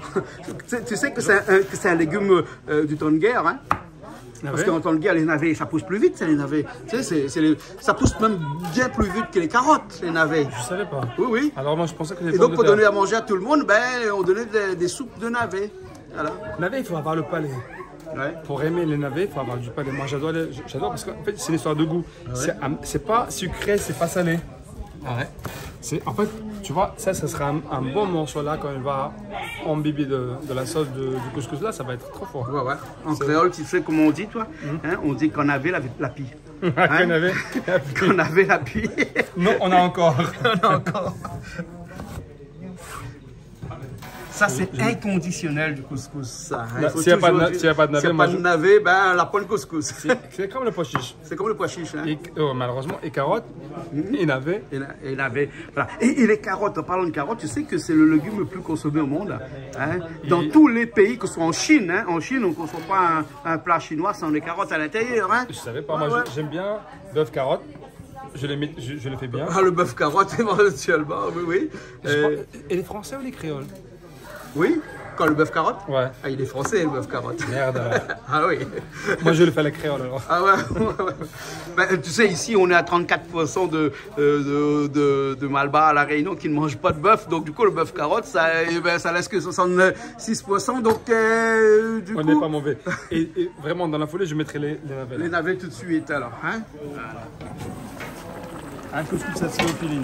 Tu sais que c'est un légume du temps de guerre, hein? Parce qu'en temps de guerre, les navets, ça pousse plus vite, c'est les navets. Tu sais, ça pousse même bien plus vite que les carottes, les navets. Je savais pas. Oui, oui. Alors moi, je pensais que les Et donc, pour donner à manger à tout le monde, ben, on donnait des soupes de navets. Voilà. Navets, il faut avoir le palais. Ouais. Pour aimer les navets, il faut avoir du palais. Moi, j'adore parce qu'en fait, c'est une histoire de goût. Ouais. C'est pas sucré, c'est pas salé. Ah ouais. En fait, tu vois, ça sera un bon morceau là quand il va imbiber de la sauce du couscous là, ça va être trop fort. Ouais, ouais. En créole, tu sais comment on dit, toi? Hein? On dit qu'on avait la pie. Qu'on avait la pie. Qu'on avait la pie. Non, on a encore. On a encore. Ça, c'est inconditionnel du couscous. S'il n'y a pas de navet, ben, la pointe couscous. C'est comme le pois chiche. C'est comme le pois chiche. Hein. Malheureusement, et carottes, et navets. Et navets. Voilà. Et les carottes, en parlant de carottes, tu sais que c'est le légume le plus consommé au monde. Hein. Dans tous les pays, que ce soit en Chine, hein. En Chine, on ne consomme pas un plat chinois sans des carottes à l'intérieur. Hein. Je savais pas, moi j'aime bien bœuf carotte. Je le fais bien. Ah, le bœuf carotte, éventuellement, oui. Et les Français ou les Créoles? Oui, quand le bœuf carotte? Ouais. Ah, il est français, le bœuf carotte. Merde alors. Ah oui. Moi, je le fais à la Créole alors. Ah ouais. Ben, tu sais, ici, on est à 34% de Malbas à La Réunion qui ne mangent pas de bœuf. Donc, du coup, le bœuf carotte, ça laisse que 66%. Donc, du coup... On n'est pas mauvais. Et vraiment, dans la foulée, je mettrai les navets. Les navets tout de suite, alors. Hein? Voilà. Un couscous à syrophiline.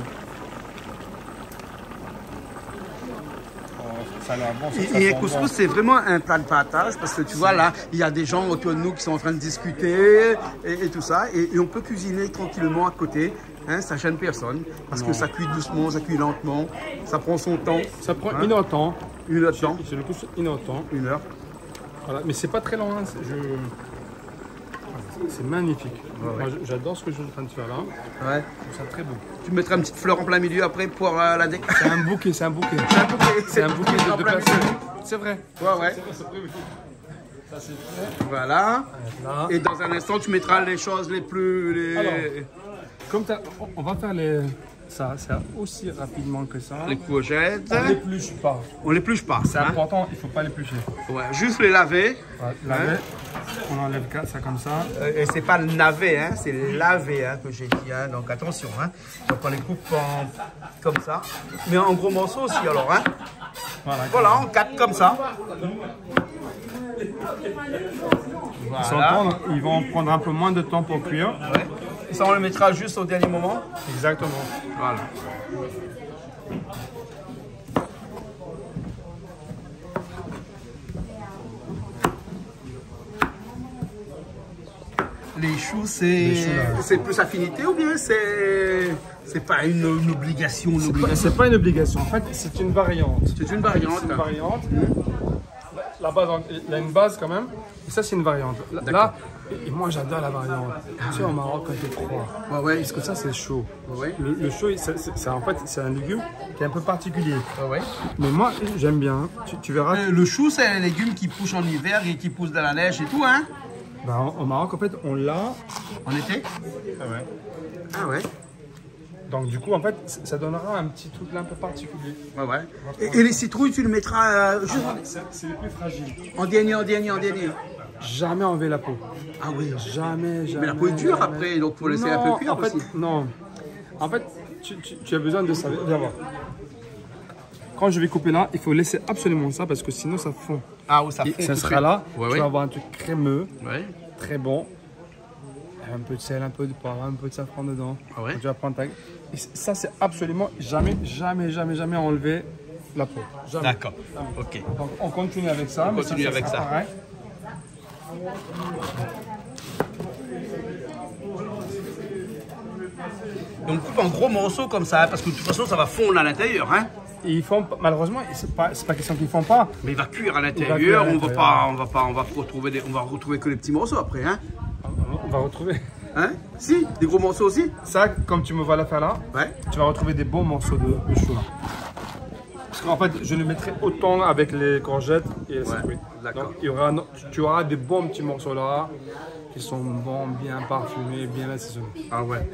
Et un couscous, c'est vraiment un plat de partage parce que tu vois là, il y a des gens autour de nous qui sont en train de discuter et tout ça. Et on peut cuisiner tranquillement à côté. Hein, ça gêne personne parce que ça cuit doucement, ça cuit lentement, ça prend son temps. Ça prend une heure de temps. Une heure de temps. C'est le couscous une heure de temps. Une heure. Voilà, mais c'est pas très long. Hein. C'est magnifique. Ouais. J'adore ce que je suis en train de faire là. Ouais. Je trouve ça très beau. Tu mettras une petite fleur en plein milieu après pour la déco. C'est un bouquet, c'est un bouquet. C'est un bouquet de personnes. C'est vrai. Ouais. C'est prévu. Ça c'est fait. Voilà. Et dans un instant, tu mettras les choses les plus... Alors, comme on va faire ça aussi rapidement que ça. Les courgettes. On l'épluche pas. On l'épluche pas. C'est important, il ne faut pas l'éplucher. Ouais, juste les laver. Ouais, laver. On enlève ça comme ça. Et c'est pas le navet, hein, c'est laver hein, que j'ai dit. Hein, donc attention. Hein. Donc on les coupe comme ça. Mais en gros morceaux aussi alors. Hein. Voilà, en 4 comme ça. Voilà. Ils vont prendre un peu moins de temps pour cuire. Ouais. Et ça, on le mettra juste au dernier moment. Exactement. Voilà. Les choux, c'est plus affinité ou bien c'est pas une obligation? C'est pas une obligation. En fait, c'est une variante. C'est une variante. C'est une variante. La base, il y a une base quand même. Et ça, c'est une variante. Là, et moi, j'adore la variante. Tu sais, au Maroc, quand il fait froid. Ouais. Parce que ça, c'est chaud. Ouais. Le chaud, en fait, c'est un légume qui est un peu particulier. Ouais. Mais moi, j'aime bien. Tu verras. Le chou, c'est un légume qui pousse en hiver et qui pousse dans la neige et tout, hein? Ben, au Maroc, en fait, on l'a. En été? Ah ouais. Ah ouais. Donc du coup, en fait, ça donnera un petit truc là un peu particulier. Ouais. Et les citrouilles, tu le mettras juste... C'est les plus fragiles. En dernier. Jamais enlever la peau. Ah oui. Jamais. Mais la peau est dure après, donc il faut laisser un peu cuire aussi. Non. En fait, tu as besoin de savoir. Viens voir. Quand je vais couper là, il faut laisser absolument ça parce que sinon ça fond. Ah oui, ça fond. Ça sera là. Tu vas avoir un truc crémeux, très bon. Un peu de sel, un peu de poivre, un peu de safran dedans. Tu vas prendre ta... Et ça, c'est absolument jamais enlever la peau. D'accord. Ok. Donc, on continue avec ça. On continue avec ça. Pareil. Donc, coupe en gros morceaux comme ça, parce que de toute façon, ça va fondre à l'intérieur. Hein. Et ils font, malheureusement, c'est pas question qu'ils font pas. Mais il va cuire à l'intérieur. On va retrouver que les petits morceaux après. Hein. On va retrouver. Hein? Si, des gros morceaux aussi. Ça, comme tu me vois la faire là, tu vas retrouver des bons morceaux de chou là. Parce qu'en fait, je le mettrai autant avec les courgettes et les citrouilles. Donc, tu auras des bons petits morceaux là qui sont bons, bien parfumés, bien assaisonnés. Ah ouais.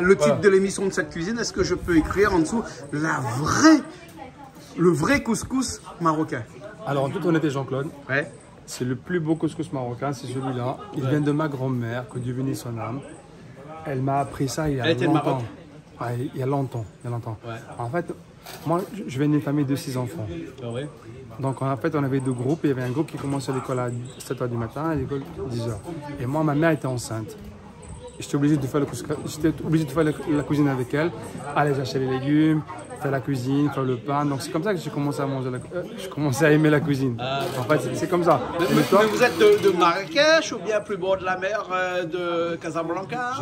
Le titre de l'émission de cette cuisine, est-ce que je peux écrire en dessous le vrai couscous marocain? Alors, en toute honnêteté, Jean-Claude, c'est le plus beau couscous marocain, c'est celui-là. Il vient de ma grand-mère, que Dieu bénisse son âme. Elle m'a appris ça il y a longtemps. Il y a longtemps. En fait, moi, je viens d'une famille de 6 enfants. Donc, en fait, on avait 2 groupes. Il y avait un groupe qui commençait l'école à 7 h du matin et l'école à 10 h. Et moi, ma mère était enceinte. J'étais obligé de faire la cuisine avec elle, aller acheter les légumes, faire la cuisine, faire le pain. Donc c'est comme ça que j'ai commencé à manger. Je commençais à aimer la cuisine. En fait, c'est comme ça. Mais vous êtes de Marrakech ou bien plus bord de la mer de Casablanca?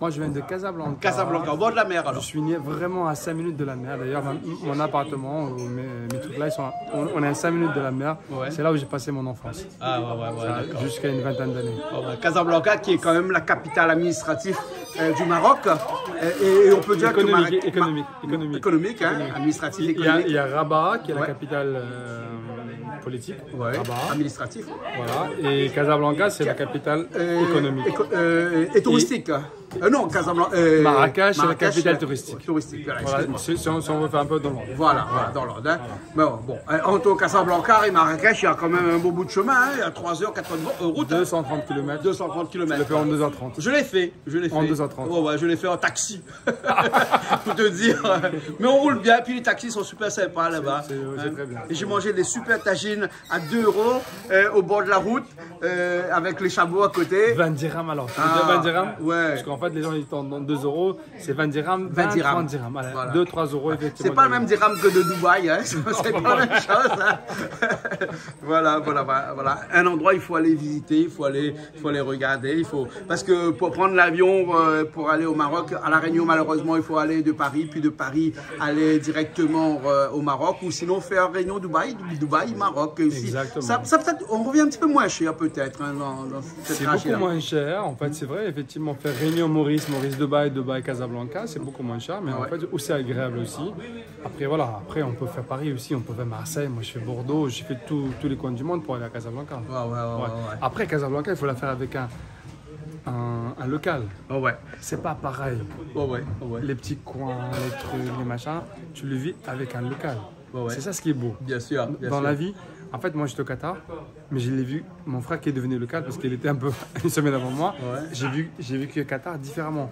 Moi, je viens de Casablanca. Casablanca, au bord de la mer alors. Je suis né vraiment à 5 minutes de la mer. D'ailleurs, mon appartement, mes trucs là, on est à 5 minutes de la mer. Ouais. C'est là où j'ai passé mon enfance. Ah ouais, jusqu'à une vingtaine d'années. Casablanca, qui est quand même la capitale administrative du Maroc. Et on peut dire économique, administrative, économique. Il y a Rabat, qui est la capitale politique, Rabat. Administratif. Voilà. Et Casablanca, c'est la capitale économique. Et touristique. Non, Casablanca. Marrakech, c'est la capitale touristique. Voilà, si on veut faire un peu dans l'ordre. Voilà, dans l'ordre. Hein. Bon, entre Casablanca et Marrakech, il y a quand même un beau bout de chemin. Hein. Il y a 3 heures, 4 heures de route. 230 km. 230 km. Je l'ai fait en 2h30. Je l'ai fait. En 2h30. Ouais, je l'ai fait en taxi. Pour te dire. Mais on roule bien. Puis les taxis sont super sympas là-bas. C'est très bien. Et j'ai mangé des super tagines à 2 € au bord de la route avec les chameaux à côté. 20 dirhams alors. 20 dirhams. Ouais. Parce qu'en fait, les gens ils tentent 2 €. C'est 20 dirhams. 20 dirhams. 30 dirhams. Voilà. 2-3 € effectivement. C'est pas le même dirham que de Dubaï. Hein. C'est pas la même chose. Hein. Voilà. Un endroit, il faut aller visiter, il faut aller regarder. Parce que pour prendre l'avion pour aller au Maroc, à La Réunion, malheureusement, il faut aller de Paris. Puis de Paris, aller directement au Maroc. Ou sinon, faire Réunion, Dubaï, Maroc. Exactement. Ça peut-être, on revient un petit peu moins cher peut-être hein, dans cette c'est beaucoup moins cher. En fait, c'est vrai, effectivement, faire Réunion, Maurice, Dubaï, Casablanca, c'est beaucoup moins cher. Mais en fait, aussi agréable aussi. Après, voilà. Après, on peut faire Paris aussi, on peut faire Marseille. Moi, je fais Bordeaux. J'ai fait tous les coins du monde pour aller à Casablanca. Ouais. Après, Casablanca, il faut la faire avec un local. C'est pas pareil. Les petits coins, les trucs, les machins, tu le vis avec un local. C'est ça ce qui est beau. Bien sûr. Dans la vie, en fait, moi j'étais au Qatar, mais je l'ai vu, mon frère qui est devenu local parce qu'il était un peu une semaine avant moi, j'ai vécu le Qatar différemment.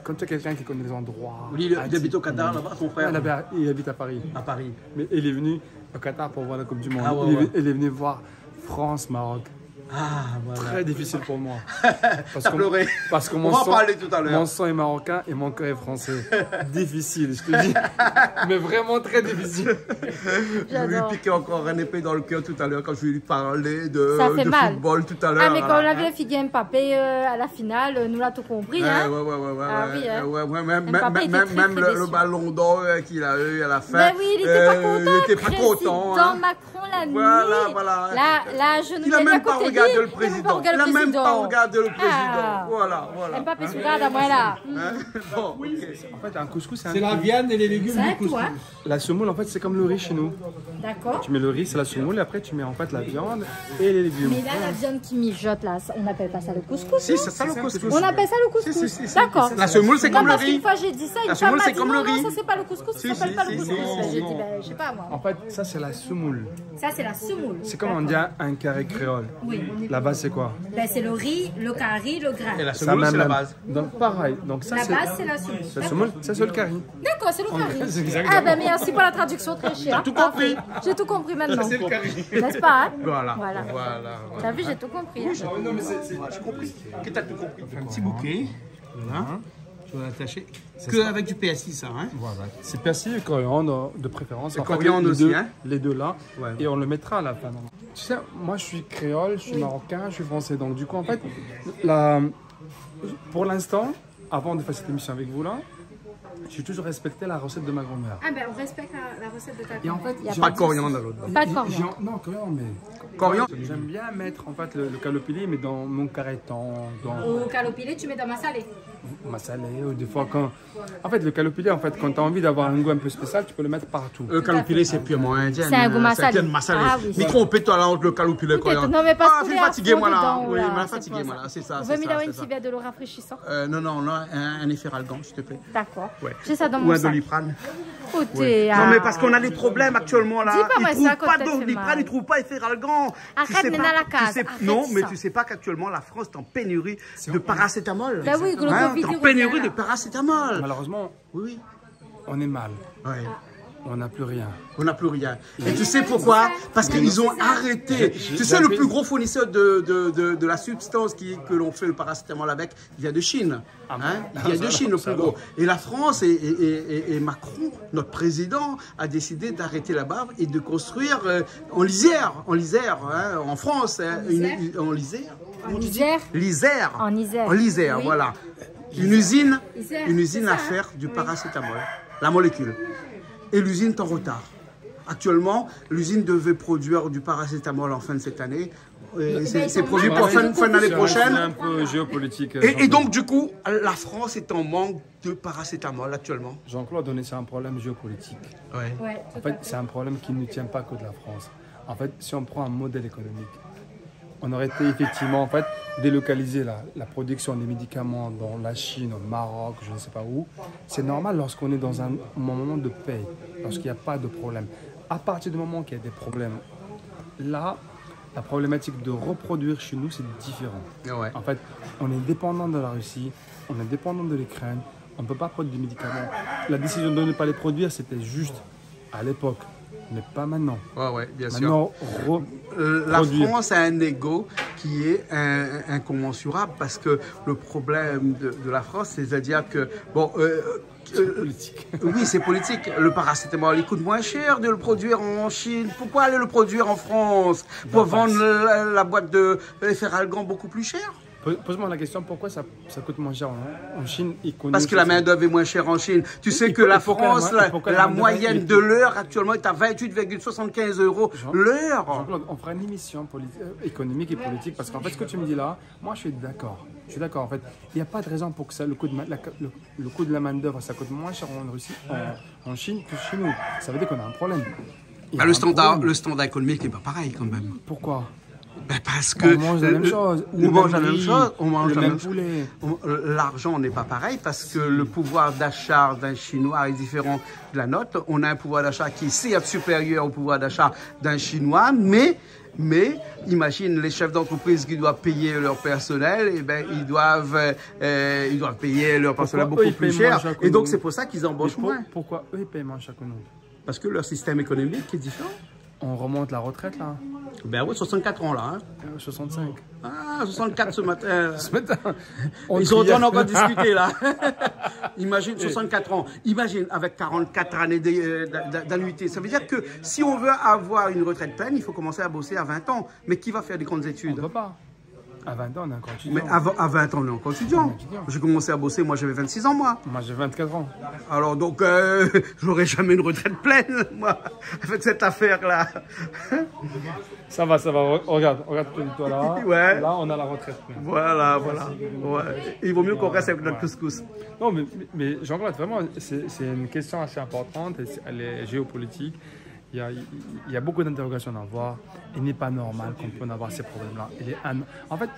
Quand tu as quelqu'un qui connaît les endroits. Il habite au Qatar là-bas, ton frère? Il habite à Paris. À Paris. Mais il est venu au Qatar pour voir la Coupe du Monde. Il est venu voir France-Maroc. Très difficile pour moi. Parce que mon sang est marocain et mon cœur est français. Difficile, je te dis. Mais vraiment très difficile. Je lui ai piqué encore un épée dans le cœur tout à l'heure quand je lui parlais de football tout à l'heure. Ah, mais quand on a vu le Figuier Mbappé à la finale, nous l'avons tout compris. Hein. Même le ballon d'or qu'il a eu à la fin. Mais oui, il n'était pas content. Il n'était pas content. Dans Macron la nuit. Voilà. Là, je nous il n'a même pas regardé le président. Il n'a même pas regardé le président. Voilà. Mbappé se regarde à moi là. Bon, en fait, un couscous, c'est la viande et les légumes du couscous. La semoule, en fait, c'est comme le riz chez nous. D'accord. Tu mets le riz, c'est la semoule, et après tu mets en fait la viande et les légumes. Mais là, la viande qui mijote, là, on n'appelle pas ça le couscous. Si, c'est ça le couscous. On appelle ça le couscous. D'accord. La semoule, c'est comme le riz. Une fois, j'ai dit ça, une femme m'a dit non, ça c'est pas le couscous, ça s'appelle pas le couscous. J'ai dit, je sais pas moi. En fait, ça c'est la semoule. Ça c'est la semoule. C'est comme on dit un carré créole. Oui. La base c'est quoi? C'est le riz, le carré, le grain. Et la semoule, c'est la base. Donc pareil. Donc ça, la base, c'est la semoule. La semoule, ça c'est le carré. D'accord, c'est le carré. Ah ben merci pour la traduction très chère. T'as tout compris. J'ai tout compris maintenant. C'est le carré. N'est-ce pas? Voilà. T'as vu, j'ai tout compris. Non mais j'ai compris. Qu'est-ce que t'as tout compris? Un petit bouquet. Voilà. Je vais l'attacher. Que avec du persil, ça, hein? Voilà. C'est persil et coriandre de préférence. Et coriandre aussi, hein? Les deux là. Et on le mettra à la fin. Tu sais, moi je suis créole, je suis marocain, je suis français. Donc du coup, en fait, pour l'instant, avant de faire cette émission avec vous là, j'ai toujours respecté la recette de ma grand-mère. Ah ben on respecte la recette de ta grand-mère. Et en fait, il n'y a pas de coriandre à l'autre. Pas de coriandre. Non, coriandre, mais... Coriandre. J'aime bien mettre en fait le calopili, mais dans mon carreton. Au calopili, tu mets dans ma salée. Ma salée, ou des fois quand... En fait, le calopili, en fait, quand tu as envie d'avoir un goût un peu spécial, tu peux le mettre partout. Le calopili, c'est purement indien. C'est un goût massalé. Ah oui. Mais trompez-toi là entre le calopili et le coriandre. Non, mais pas je suis fatigué, moi là. Oui, je suis fatigué, moi là. C'est ça. On veut mettre une petite de l'eau rafraîchissant. Non, un efferalgan, s'il te plaît. D'accord. J'ai ça dans mon sac. Doliprane. Non mais parce qu'on a des problèmes actuellement là. Dis pas ils trouvent pas Doliprane, ils trouvent pas efferalgan. Arrête, mais dans la case. Non, mais tu sais pas qu'actuellement la France est en pénurie de paracétamol. Bah oui, en pénurie de paracétamol. Malheureusement, on est mal. On n'a plus rien. On n'a plus rien. Et tu sais pourquoi? Parce qu'ils ont arrêté. Tu sais, le plus gros fournisseur de la substance que l'on fait le paracétamol avec, il vient de Chine. Il vient de Chine, le plus gros. Et la France et Macron, notre président, a décidé d'arrêter la bave et de construire en lisière, en France, en lisière. En Isère. En Isère, voilà. une usine à faire du paracétamol, la molécule. Et l'usine est en retard. Actuellement, l'usine devait produire du paracétamol en fin de cette année. C'est produit pour fin d'année prochaine. C'est un peu géopolitique. Et donc, du coup, la France est en manque de paracétamol actuellement. Jean-Claude, c'est un problème géopolitique. Ouais, en fait, c'est un problème qui ne tient pas que de la France. En fait, si on prend un modèle économique, on aurait été effectivement délocaliser la production des médicaments dans la Chine, au Maroc, je ne sais pas où. C'est normal lorsqu'on est dans un moment de paix, lorsqu'il n'y a pas de problème. À partir du moment qu'il y a des problèmes, là, la problématique de reproduire chez nous, c'est différent. Ouais. En fait, on est dépendant de la Russie, on est dépendant de l'Ukraine, on ne peut pas produire des médicaments. La décision de ne pas les produire, c'était juste à l'époque, mais pas maintenant. Ouais, bien maintenant, sûr. La France a un ego qui est incommensurable parce que le problème de la France, c'est-à-dire que, bon, c'est politique. Oui, c'est politique. Le paracétamol, il coûte moins cher de le produire en Chine. Pourquoi aller le produire en France pour vendre la boîte de Feralgan beaucoup plus cher? Pose-moi la question, pourquoi ça coûte moins cher en Chine? Parce que la main-d'œuvre est moins chère en Chine. Tu sais que la France, la moyenne de l'heure actuellement est à 28,75 € l'heure. Jean-Claude, on fera une émission économique et politique parce qu'en fait, ce que tu me dis là, moi je suis d'accord. Je suis d'accord. En fait, il n'y a pas de raison pour que ça, le coût de la main-d'œuvre, ça coûte moins cher en Russie, en Chine que chez nous. Ça veut dire qu'on a un problème. Le standard économique n'est pas pareil quand même. Pourquoi? Parce que on mange la même chose. On mange la même chose. On mange le même poulet. L'argent n'est pas pareil parce que le pouvoir d'achat d'un Chinois est différent de la nôtre. On a un pouvoir d'achat qui est certes supérieur au pouvoir d'achat d'un Chinois, mais imagine les chefs d'entreprise qui doivent payer leur personnel, et ben ils doivent payer leur personnel beaucoup plus cher. Et donc c'est pour ça qu'ils embauchent moins. Pourquoi eux ils payent moins chaque nous? Parce que leur système économique est différent. On remonte la retraite là. Ben oui, 64 ans là. Hein. 65. Ah, 64 ce matin. Ce matin. Ils sont en train encore discuter là. Imagine 64 ans. Imagine avec 44 années d'annuité. Ça veut dire que si on veut avoir une retraite pleine, il faut commencer à bosser à 20 ans. Mais qui va faire des grandes études? On ne peut pas. À 20 ans, on est encore étudiant. Mais à 20 ans, on est encore étudiant. J'ai commencé à bosser, moi j'avais 26 ans, moi. Moi j'ai 24 ans. Alors donc, j'aurai jamais une retraite pleine, moi, avec cette affaire-là. Ça va. Regarde toi là. Ouais. Là, on a la retraite pleine. Voilà. Ouais. Il vaut mieux qu'on reste avec notre couscous. Non, mais Jean-Claude, vraiment, c'est une question assez importante. Elle est géopolitique. Il y a beaucoup d'interrogations à avoir. Il n'est pas normal qu'on puisse avoir ces problèmes-là. En fait,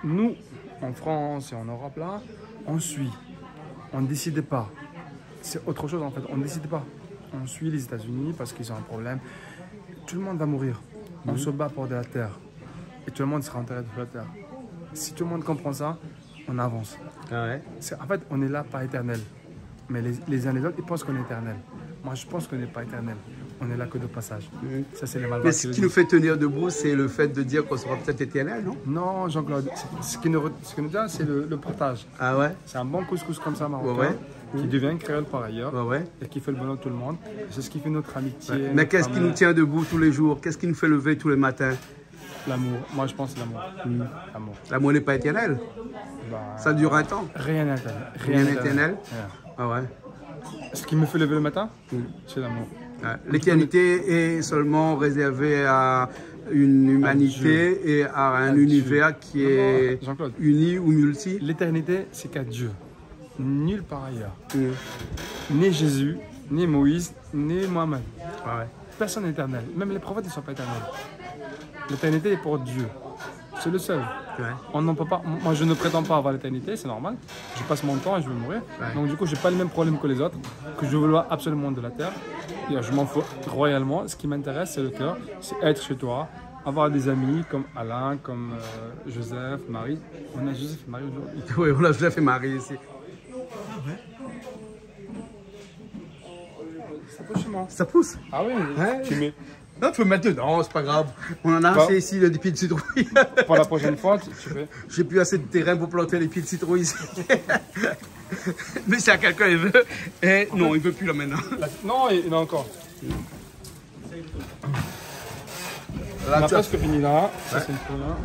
nous, en France et en Europe, là, on suit. On ne décide pas. C'est autre chose, en fait. On ne décide pas. On suit les États-Unis parce qu'ils ont un problème. Tout le monde va mourir. On se bat pour de la terre. Et tout le monde sera enterré de la terre. Si tout le monde comprend ça, on avance. Ah ouais. En fait, on est là pas éternel. Mais les uns les autres, ils pensent qu'on est éternel. Moi, je pense qu'on n'est pas éternel. On est là que de passage. Ça, c'est les malades. Mais ce qui nous fait tenir debout, c'est le fait de dire qu'on sera peut-être éternel, non? Non, Jean-Claude. Ce qui nous tient, c'est le partage. Ah ouais? C'est un bon couscous comme ça, marocain, qui devient créole par ailleurs, et qui fait le bonheur de tout le monde. C'est ce qui fait notre amitié. Ouais. Mais qu'est-ce qui nous tient debout tous les jours? Qu'est-ce qui nous fait lever tous les matins? L'amour. Moi, je pense que l'amour. L'amour. L'amour n'est pas éternel. Ça dure un temps. Rien n'est éternel. Rien n'est éternel. Ah ouais. Ce qui me fait lever le matin, c'est l'amour. L'éternité est seulement réservée à une humanité et à un univers qui est uni ou multi. L'éternité, c'est qu'à Dieu. Nulle part ailleurs. Ni Jésus, ni Moïse, ni Mohamed. Personne n'est éternel. Même les prophètes ne sont pas éternels. L'éternité est pour Dieu. C'est le seul. On n'en peut pas. Moi, je ne prétends pas avoir l'éternité, c'est normal. Je passe mon temps et je vais mourir. Donc, du coup, je n'ai pas le même problème que les autres, que je veux absolument de la terre. Et je m'en fous royalement. Ce qui m'intéresse, c'est le cœur, c'est être chez toi, avoir des amis comme Alain, comme Joseph, Marie. On a Joseph et Marie aujourd'hui. Oui, on a Joseph et Marie ici. Ça pousse chez moi. Ça pousse? Ah oui, tu mets. Non, tu peux mettre dedans, c'est pas grave. On en a assez ici, des pieds de citrouille. Pour la prochaine fois, tu fais. J'ai plus assez de terrain pour planter les pieds de citrouille ici. Mais si quelqu'un il veut. Et non, il veut plus là maintenant. Non, il y en a encore. On a presque fini là. Ça, c'est le fond là.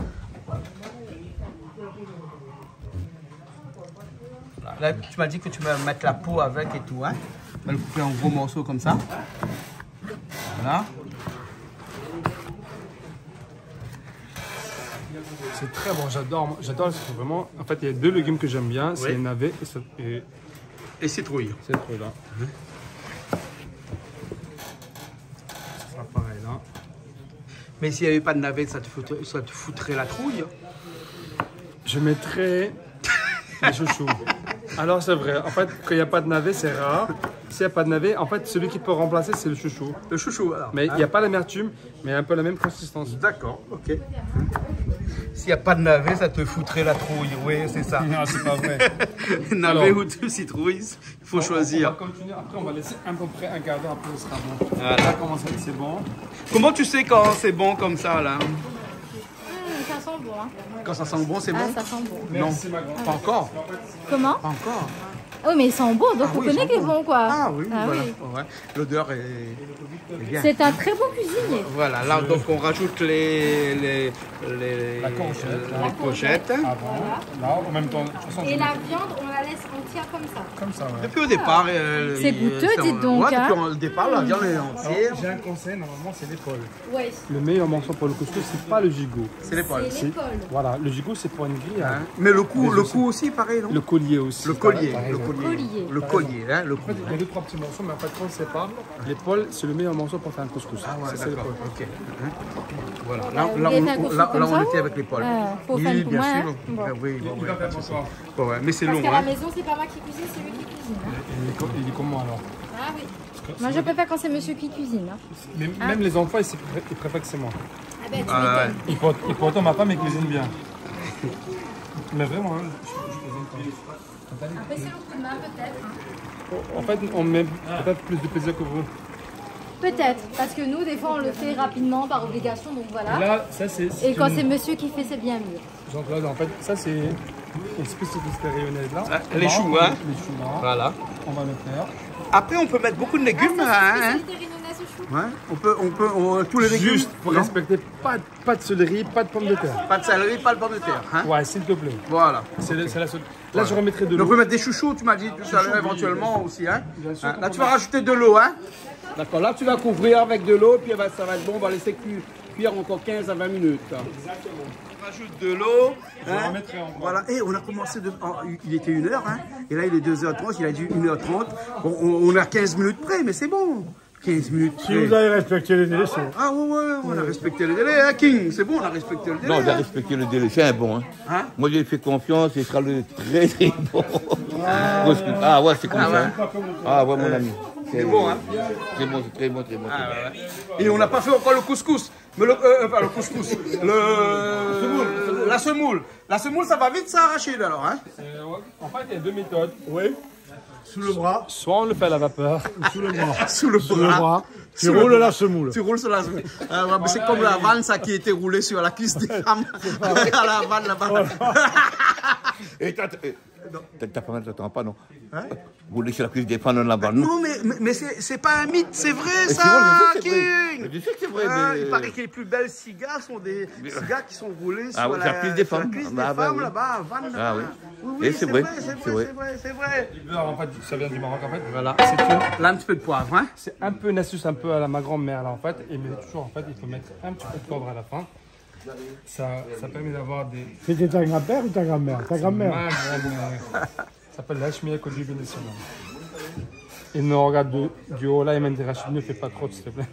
Là, tu m'as dit que tu vas mettre la peau avec et tout, hein. On va le couper en gros morceaux comme ça. Voilà. C'est très bon, j'adore vraiment. En fait, il y a deux légumes que j'aime bien, c'est navet et citrouille. Citrouille là. Ça sera pareil là. Mais s'il n'y avait pas de navet, ça te foutrait la trouille. Je mettrais des chouchous. Alors c'est vrai, en fait, quand il n'y a pas de navet, c'est rare. S'il n'y a pas de navet, en fait, celui qui peut remplacer, c'est le chouchou. Le chouchou, alors. Mais il n'y a pas l'amertume, mais un peu la même consistance. D'accord, ok. S'il n'y a pas de navet, ça te foutrait la trouille. Oui, c'est ça. Non, c'est pas vrai. Navet ou de citrouille, il faut choisir. On va continuer. Après, on va laisser à peu près un quart d'heure, après, ce sera bon. Voilà. Là, comment ça, c'est bon. Comment tu sais quand c'est bon comme ça, là? Ça sent bon. Hein. Quand ça sent bon, c'est bon? Ah, ça sent bon. Merci, non, pas encore. Comment? Pas encore. Oui, mais ils sont beaux, donc vous connaissez qu'ils vont quoi. Ah oui, voilà. Oui. Ouais. L'odeur est bien. C'est un très bon cuisinier. Voilà, là donc on rajoute les courgettes. Avant, là, en même temps. Et la viande, on la laisse entière comme ça. Comme ça, ouais. Depuis au départ. C'est goûteux, dites donc. Ouais, hein. depuis le départ, la viande est entière. J'ai un conseil, normalement, c'est l'épaule. Oui. Le meilleur morceau pour le couscous, c'est pas le gigot. C'est l'épaule. C'est l'épaule. Voilà, le gigot, c'est pour une grille. Hein. Mais le cou aussi, pareil, non? Le collier aussi. Le collier. Pareil, Le collier. Le collier, hein, le collier. Il y a 2-3 petits morceaux, mais en fait, quand on ne sait pas, l'épaule, c'est le meilleur morceau pour faire un couscous. Ah ouais, c'est d'accord. Ok. Voilà. Là, on était avec l'épaule. Faut faire Oui, pour bien moi. sûr. Hein. Bon. Oui, Il va faire bonsoir. ouais, mais c'est Parce long. qu'à la Hein. maison, c'est pas moi qui cuisine, c'est lui qui cuisine. Hein. Il est comment alors? Ah oui. Moi, je préfère quand c'est monsieur qui cuisine. Hein. Mais même les enfants, ils préfèrent que c'est moi. Ah ben, tu m'étonnes. Et pourtant, ma femme, elle cuisine bien. Mais vraiment, hein, je cuisine pas. Après, c'est le coup de main, peut-être. Hein. En fait, on met peut-être plus de plaisir que vous. Peut-être, parce que nous, des fois, on le fait rapidement par obligation, donc voilà. Et là, ça, Et quand c'est monsieur qui fait, c'est bien mieux. Jean-Claude, en fait, ça, c'est une spécificité rayonnaise là. Ah, les choux, hein. Les choux là. Voilà. On va le faire. Après, on peut mettre beaucoup de légumes. Ah, hein. Ouais, on peut tous les légumes. Juste pour respecter, pas de céleri, pas de pommes de terre. Pas de céleri, pas de pommes de terre. Hein. Ouais, s'il te plaît. Voilà. C'est la seule. Là, je remettrai de l'eau. On peut mettre des chouchous, tu m'as dit tout à l'heure, éventuellement aussi. Hein. Bien sûr, Là, tu vas rajouter de l'eau. Hein. D'accord, là, tu vas couvrir avec de l'eau, puis ça va être bon. On va laisser cuire encore 15 à 20 minutes. Exactement. On rajoute de l'eau. Je remettrai encore. Voilà, et on a commencé, il était 1h, hein, et là il est 2h30, il a dit 1h30. Bon, on a 15 minutes près, mais c'est bon. 15 minutes près. Si vous avez respecté les délais, c'est bon. Ah ouais, on a respecté le délai, hein, King, c'est bon, on a respecté le délai. Non, j'ai respecté le délai, c'est un bon. Hein. Moi, j'ai fait confiance, il sera le très très bon. Ah ouais, c'est comme ça. Ah ouais, mon ami. C'est bon, hein. C'est bon, c'est très bon, très bon. Et on n'a pas fait encore le couscous. Mais pas le couscous. La semoule. La semoule, ça va vite s'arracher alors, hein. En fait, il y a deux méthodes. Oui. Sous le bras. Soit on le fait à la vapeur. Sous le bras. Sous le bras. Tu roules la semoule. Tu roules sur la semoule. C'est comme la vanne, ça qui était roulée sur la cuisse des femmes. À la vanne là-bas. Et ta femme ne t'attend pas, non? Vous laissez la cuisse des femmes là-bas, non? Non, mais c'est pas un mythe, c'est vrai Et ça, c'est King. vrai. Je sais que c'est vrai, mais... Il paraît que les plus belles cigares sont des cigares qui sont roulées sur la cuisse des femmes. Là-bas, à Vannes. Ah oui. Oui, Et c'est vrai, c'est vrai. Le beurre, en fait, ça vient du Maroc, en fait. Voilà. C'est là, un petit peu de poivre, hein. C'est un peu une astuce, un peu à ma grand-mère, là, en fait. Et mais toujours, en fait, il faut mettre un petit peu de poivre à la fin. Ça permet d'avoir des... C'était ta grand-père ou ta grand-mère? Ta grand-mère. Ma grand-mère. Ça s'appelle la chimie Kodubi nationale. Et non, regarde, du haut là, Emmanuel Rachid, ne fais pas trop, s'il te plaît.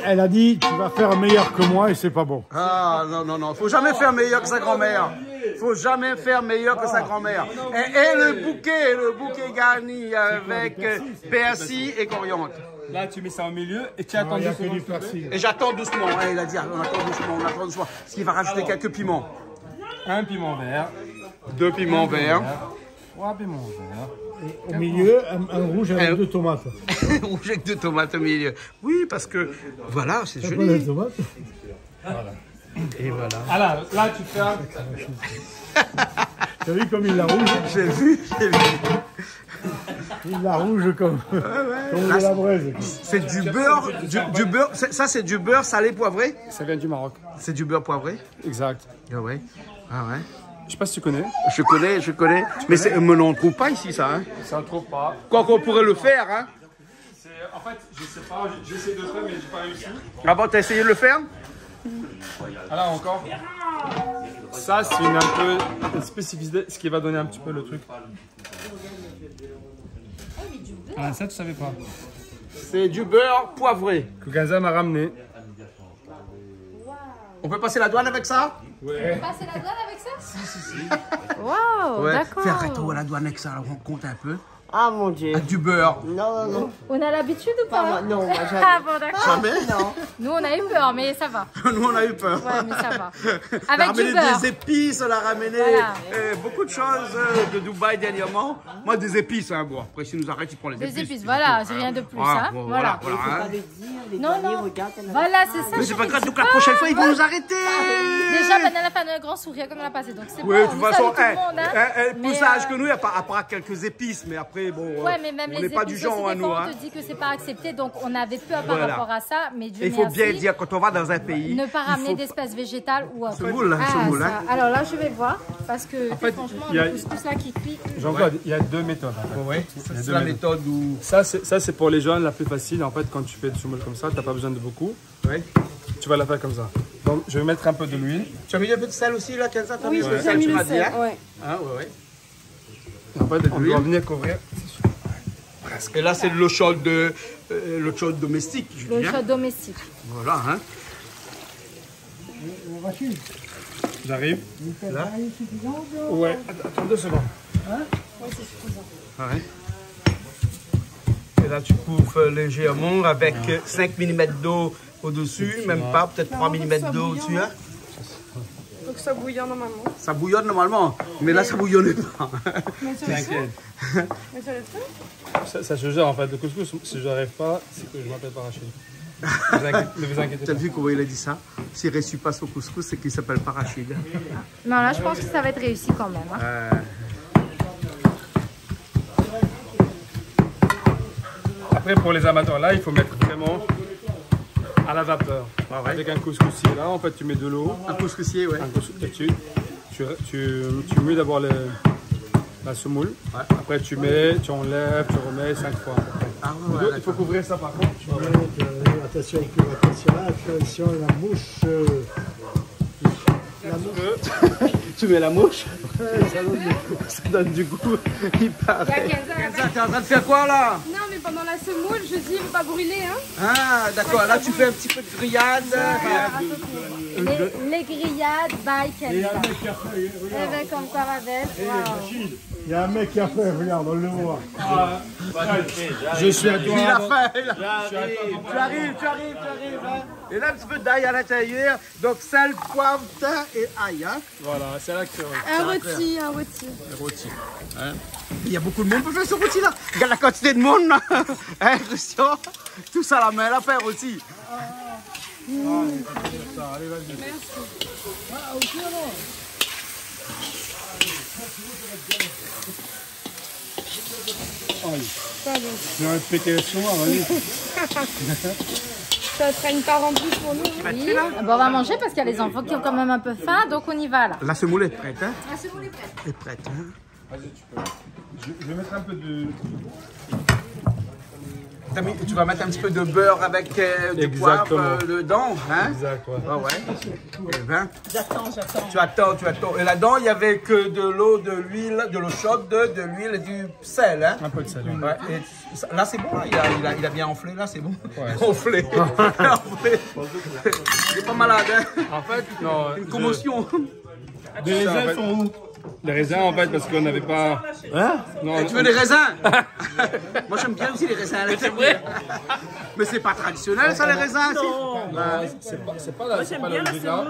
Elle a dit, tu vas faire meilleur que moi et c'est pas bon. Ah non, faut jamais faire meilleur que sa grand-mère. Faut jamais faire meilleur que sa grand-mère. Et le bouquet garni avec persil et coriandre. Là, tu mets ça au milieu et tu attends doucement. Et j'attends doucement. Ouais, il a dit, on attend doucement. Parce qu'il va rajouter quelques piments. Un piment vert. 2 piments verts. 3 piments verts. Au milieu, un rouge avec 2 tomates. Un rouge avec 2 tomates au milieu. Oui, parce que, voilà, c'est joli. Les tomates. Voilà. Et voilà. Alors, là, tu fais un... T'as vu comme il la rouge? J'ai vu. La rouge comme la braise. C'est du beurre, du beurre. Ça, c'est du beurre salé poivré? Ça vient du Maroc. C'est du beurre poivré? Exact. Ah ouais. Ah ouais. Je sais pas si tu connais. Je connais. Mais on ne trouve pas ici, ça. Hein. Ça ne trouve pas. Quoi qu'on pourrait le faire, hein. En fait, je sais pas, j'ai essayé de le faire, mais j'ai pas réussi. Ah bon, t'as essayé de le faire? Ah là, encore. Ça, c'est un peu une spécificité, ce qui va donner un petit peu le truc. Ah, ça, tu savais pas. C'est du beurre poivré. Que Kenza m'a ramené. On peut passer la douane avec ça? Ouais. Passer la douane avec ça? Si. Waouh, d'accord. Fais arrête la douane avec ça, on compte un peu. Ah mon Dieu. Du beurre. Non. On a l'habitude ou pas? Non, moi jamais. Ah bon, d'accord. Jamais? Non. Nous, on a eu peur, mais ça va. Nous, on a eu peur. Ouais, mais ça va. On a Avec du ramené beurre. des épices, on a ramené Voilà. beaucoup de choses de Dubaï dernièrement. Moi, des épices, hein, bon. Après, s'il nous arrête, il prend les épices. Des épices, voilà, c'est rien de plus. Hein. Bon, voilà. Il faut hein. pas le dire, les Non, derniers non. regardent. Voilà, c'est ça. Mais c'est pas chérie, grave, donc la prochaine fois, ils vont nous arrêter. Déjà, Ben, elle a fait un grand sourire comme elle a passé, donc c'est Oui, bon. de toute on façon, salue tout le monde, hein. plus Mais, sage que nous, à part quelques épices, mais après, bon, Ouais, mais même on les n'est pas épices du genre aussi, à des nous. fois, Hein. on te dit que c'est pas accepté, donc on avait peur par Voilà. rapport à ça, mais Dieu Il faut bien merci, dire, quand on va dans un pays, ne pas il ramener faut d'espèces végétales ou autre. Semoule, hein, semoule, hein. Ça. Alors là, je vais voir, parce que fait, franchement, il y a- le couscous là qui cuit. Jean-Claude, il y a deux méthodes. En fait. Ouais, Il y a c'est deux la méthodes. méthode où... Ça, c'est pour les jeunes la plus facile. En fait, quand tu fais du semoule comme ça, tu n'as pas besoin de beaucoup. Ouais. Tu vas la faire comme ça. Donc, je vais mettre un peu de l'huile. Tu as mis un peu de sel aussi, là, Kenza? T'as mis Oui, le j'ai sel, mis tu le m'as dit, sel, hein? ouais. Ah, ouais. En fait, on doit venir couvrir. Et là, c'est de l'eau chaude, domestique, je Le dis, hein. chat domestique. Voilà, hein. J'arrive. Là. Ouais, attends 2 secondes. Ouais. Et là, tu couvres légèrement avec 5 mm d'eau au-dessus, même pas, peut-être 3 mm d'eau au-dessus. Hein. Donc ça bouillonne normalement. Ça bouillonne normalement, mais là, ça bouillonnait pas. T'inquiète. Mais ça le fait. Ça se gère en fait. Le couscous, si je n'arrive pas, c'est que je m'appelle Parachide. Ne vous inquiétez T'as pas. vu comment il a dit ça? S'il ne réussit pas son couscous, c'est qu'il s'appelle Parachide. Non, là, je pense que ça va être réussi quand même. Hein. Après, pour les amateurs, là, il faut mettre vraiment à la vapeur. ouais. Avec un couscoussier. Là, en fait, tu mets de l'eau. Un couscoussier, ouais. Un couscoussier. Tu mets d'abord la semoule. Ouais. Après, tu enlèves, tu remets 5 fois à peu près. Ah, ouais, Il faut couvrir ça par contre. Attention, attention, la mouche. Tu mets la mouche, ça donne du goût. Il paraît. Kenza, T'es en train de faire quoi là? Non, mais pendant la semoule, je dis, il ne faut pas brûler, hein. Ah, d'accord, là tu fais un petit peu de grillade. les grillades by Kenza. Avec comme caravelle. Wow. Il y a un mec qui a fait, regarde, on le voit. Je suis à toi. Il a faim, Tu arrives. Hein. Et là un petit peu d'ail à l'intérieur. Donc sel, poivre, thym et ail. Hein. Voilà, c'est là que Un rôti. Rôti. Hein. Il y a beaucoup de monde pour faire ce rôti là. Regarde la quantité de monde là. Hein, Christian? Tout ça la main à faire aussi. Allez, vas-y. Je vais péter le soir, vas-y. Ça sera une part en plus pour nous. Oui. Bon, on va manger parce qu'il y a les enfants qui ont quand même un peu faim, donc on y va là. La semoule est prête. Hein. La semoule est prête. Est prête. Hein. Vas-y, tu peux. Je vais mettre un peu de... Tu vas mettre un petit peu de beurre avec du Exactement. poivre dedans. Hein. Exact, ouais. Ah ouais. Eh ben, J'attends. tu attends. Et là-dedans, il n'y avait que de l'eau, de l'huile, de l'eau chaude, de l'huile et du sel. Hein. Un peu de sel. Ouais, et là, c'est bon. Là. Il a bien enflé. Là, c'est bon. Ouais. Enflé. Il est pas malade. Hein. En fait, non. Une commotion. Les raisins sont où? Les raisins, en fait, parce qu'on n'avait pas... Hein? Non, Tu veux des raisins? Moi, j'aime bien aussi les raisins à l'intérieur. Mais c'est pas traditionnel, ça, les raisins? c'est pas la logique là.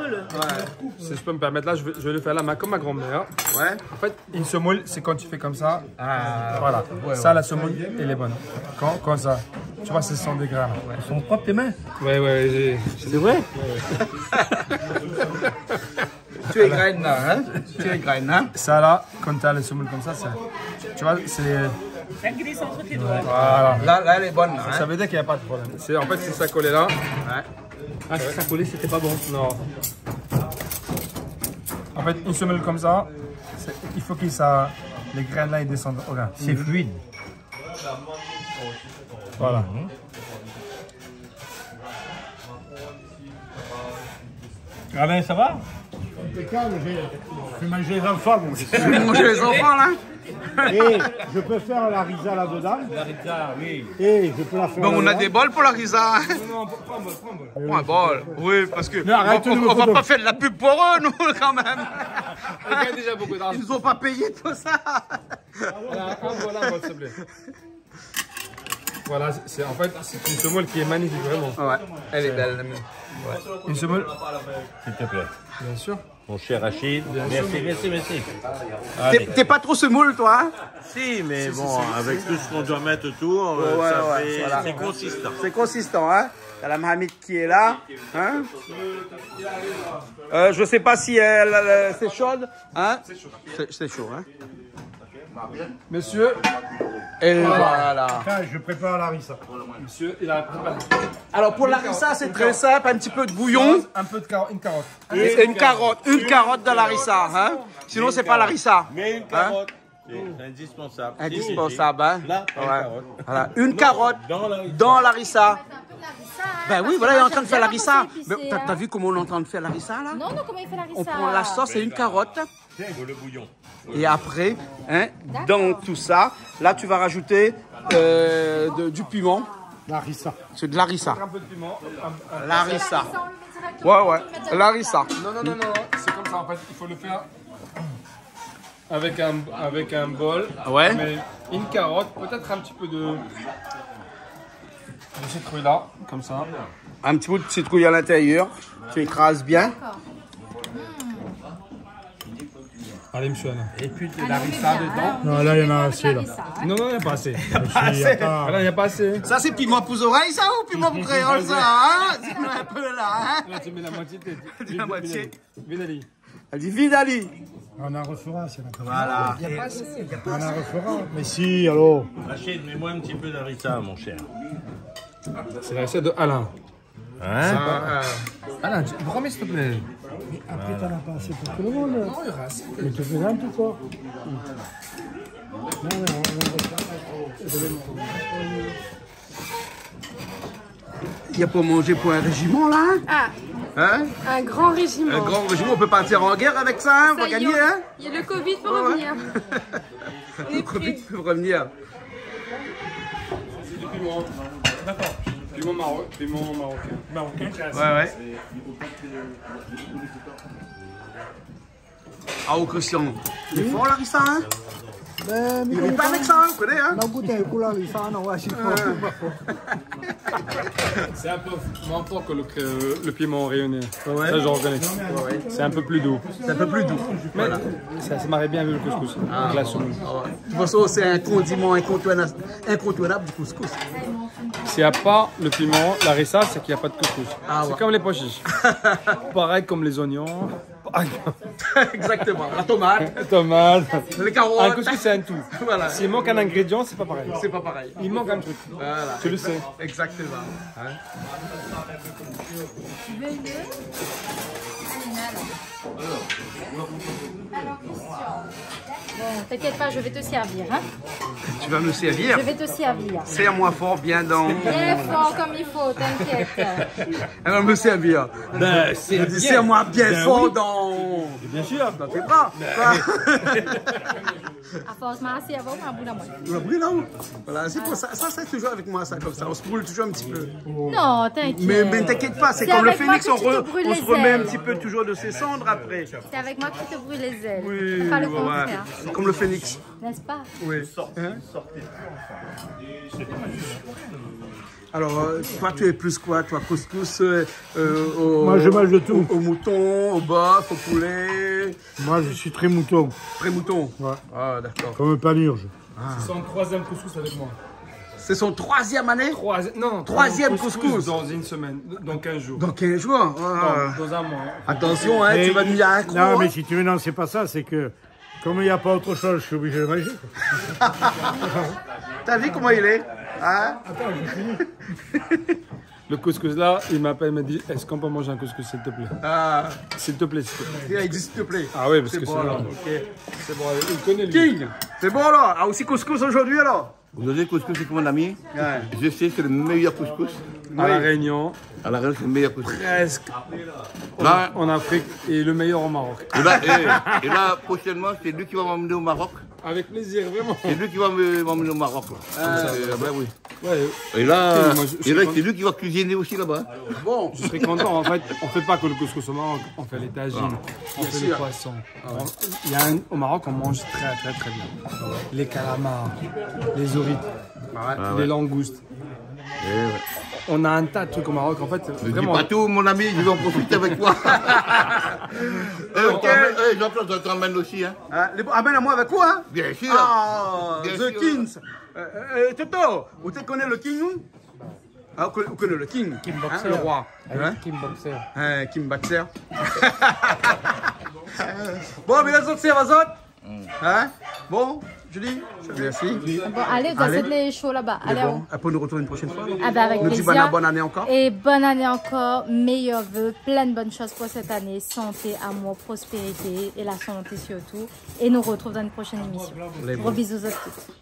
Si je peux me permettre, là, je vais le faire à la main comme ma grand-mère. Ouais. En fait, une semoule, c'est quand tu fais comme ça. Ah, Voilà. ouais, Ça, la semoule, elle est bonne. Quand ça, tu vois, c'est 100 degrés. Ils sont propres tes mains. Ouais, c'est vrai? Tu es graine là, hein? Tu es graine, hein? Ça, là, quand tu as les semoules comme ça, tu vois, Ça glisse entre tes doigts. Voilà. Là, elle est bonne. Là, Ça veut dire qu'il n'y a pas de problème. En fait, si ça collait là. Ouais. Ah, si ça collait, c'était pas bon. Non. En fait, une semelle comme ça, il faut que les graines là ils descendent. Regarde, c'est fluide. Voilà. Alain, ça va? Impeccable, je vais manger les enfants. Moi. Tu veux manger les enfants là? Et je peux faire la risa là-dedans. La Rita, oui. Et je peux la faire. Donc on a des bols pour la risa. Hein? Non, prends un bol, prends un bol. Prends un bol. Oui, parce que Mais arrête de on va pas faire de la pub pour eux, nous, quand même. On gagne déjà beaucoup d'argent. Ils nous ont pas payé tout ça. Voilà, un bol, s'il te plaît. Voilà, en fait, c'est une semoule qui est magnifique, vraiment. Ouais, elle est belle. Ouais. Une semoule? S'il te plaît. Bien sûr. Mon cher Rachid. Merci. T'es pas trop semoule, toi? Hein? Si, mais bon, avec tout ce qu'on doit mettre autour, voilà. c'est consistant. C'est consistant, hein? T'as la Mohamed qui est là. Hein? Je sais pas si c'est chaude. Hein? C'est chaud, hein? Monsieur, et voilà. Enfin, je prépare la risa. Monsieur, il a préparé. Alors pour la rissa, c'est très simple, un petit peu de bouillon. Un peu de carotte, une carotte. Et une carotte dans la rissa, hein? Sinon c'est pas la rissa. Mais une carotte, c'est indispensable. Indispensable, hein? Là, une carotte. Voilà, une carotte dans la rissa. Ben oui, voilà, il est en train de faire la rissa. Mais t'as vu comment on est en train de faire la rissa là? Non, comment il fait la rissa? On prend la sauce et une carotte. Le bouillon. Et après, hein, dans tout ça, là tu vas rajouter du piment. La rissa. C'est de la rissa. Un peu de piment. La rissa. Ouais, la rissa. Non, c'est comme ça en fait, il faut le faire avec un bol. Ouais. Mais une carotte, peut-être un petit peu de citrouille là, comme ça. Un petit peu de citrouille à l'intérieur. Tu écrases bien. Allez, monsieur Alain. Et puis de la rissa dedans. Non, là, il y en a assez, là. Non, il n'y a pas assez. Pas assez. Voilà, il n'y a pas assez. Ça, c'est piment pour oreilles, ça, ou piment pour créole, ça, hein? Dis-moi un peu, là, hein? Là, tu mets la moitié. La moitié. Vidali. Elle dit Vidali. On en refera, c'est la Voilà. Il n'y a pas assez. On en refera. Mais si, alors. Rachid, mets-moi un petit peu de harissa, mon cher. C'est la recette de Alain. Hein? Alain, remets s'il te plaît. Mais après, t'en as pas assez pour tout le monde. Non, il y aura assez. Mais tu plaisantes ou quoi? Non, Il n'y a pas manger pour un régiment, là? Ah, Hein? un grand régiment. Un grand régiment, on peut partir en guerre avec ça, hein? On va Ça y est, gagner, hein? Il y a le Covid pour Ouais, ouais. revenir. On est Le Covid prêts. peut revenir. C'est du piment. D'accord. Piment marocain. Ouais. Ah, oh, Christian. Il est fort, la rissa, hein? Il n'est pas avec ça, hein? Vous connaissez, hein? C'est un peu moins fort que le piment rayonné. Ouais. Ça, j'en reconnais. Ouais. C'est un peu plus doux. C'est un peu plus doux. Mais ça m'aurait bien vu le couscous. Avec la semoule. De toute façon, c'est un condiment incontournable du couscous. S'il n'y a pas le piment, la rissa, c'est qu'il n'y a pas de couscous. C'est comme les pois chiches. Pareil comme les oignons. Exactement. La tomate. Les carottes. Un couscous, c'est un tout. Voilà. S'il manque un ingrédient, c'est pas pareil. C'est pas pareil. Il manque un truc. Voilà. Tu le sais. Exactement. Hein? Tu veux une Bon, t'inquiète pas, je vais te servir. Hein? Tu vas me servir? Je vais te servir. Serre-moi fort, bien dans... Bien fort comme il faut, t'inquiète. Elle va me servir. Ben, c'est Serre-moi bien fort dans... Bien sûr. Dans tes bras. À force, merci à vous, un bout d'amour. On brûle là-haut. Voilà, c'est pour ça. Ça, c'est toujours avec moi, ça, comme ça. On se brûle toujours un petit peu. Non, t'inquiète. Mais t'inquiète pas, c'est comme le avec moi phénix, que on tu te brûles se les remet un ailes. petit peu toujours de ses cendres après. C'est avec moi que tu te brûles les ailes. Oui, Pas le ouais. contraire. C'est comme le phénix. N'est-ce pas? Oui. Hein? Alors, toi, tu es plus quoi? Toi, couscous Moi, je mange de tout. Au mouton, au bœuf, au poulet. Moi, je suis très mouton. Très mouton. Ouais. Ah, d'accord. Comme panurge. C'est son troisième couscous avec moi. C'est son troisième année? Troisième couscous. Dans une semaine, dans 15 jours. Dans 15 jours? Ah. Dans un mois. Attention, hein, tu vas nous y accro. Non, mais si tu veux, non, c'est pas ça. C'est que, comme il n'y a pas autre chose, je suis obligé de manger. T'as vu comment il est, hein? Le couscous là, il m'appelle, il me dit, est-ce qu'on peut manger un couscous s'il te plaît? S'il te plaît, s'il te plaît. Il dit s'il te plaît. Ah oui, parce que bon, c'est alors. Ok. C'est bon, il connaît lui. King, c'est bon alors? Ah, aussi couscous aujourd'hui alors? Aujourd'hui, le couscous, c'est mon ami. Ouais. Je sais que c'est le meilleur couscous. À La Réunion, À la Réunion, c'est le meilleur couscous. presque Là, en Afrique et le meilleur au Maroc. et là, prochainement, c'est lui qui va m'emmener au Maroc. Avec plaisir, vraiment. C'est lui qui va m'emmener au Maroc. Ben oui. Ouais, Et là, Ok, moi, je suis c'est content. lui qui va cuisiner aussi là-bas. Bon, je serais content. En fait, on fait pas que le couscous au Maroc, on fait les tagines, on fait le poisson. Il y a au Maroc, on mange très bien. Les calamars, les orites, les langoustes. On a un tas de trucs au Maroc, en fait. Ne Vraiment. dis pas tout, mon ami, je vais en profiter avec toi. Jean-Claude, je t'emmène aussi. Hein. Amène-moi avec quoi, hein? Bien sûr. Ah, Bien The sûr. Kings. Toto, vous connaissez le King? Ah, vous connaissez le King? Kim Hein, Boxer. le roi. Hein? Kim Boxer. Kim Boxer. Bon, mais les autres, c'est les autres. Hein? Bon, je dis, merci. Bon, allez, vous avez les shows là-bas. Allez, Bon, après nous retrouver une prochaine fois. ah ben avec nous dit plaisir. bonne année encore. Et bonne année encore, meilleurs vœux, plein de bonnes choses pour cette année, santé, amour, prospérité et la santé surtout. Et nous retrouve dans une prochaine émission. Gros bisous à tous.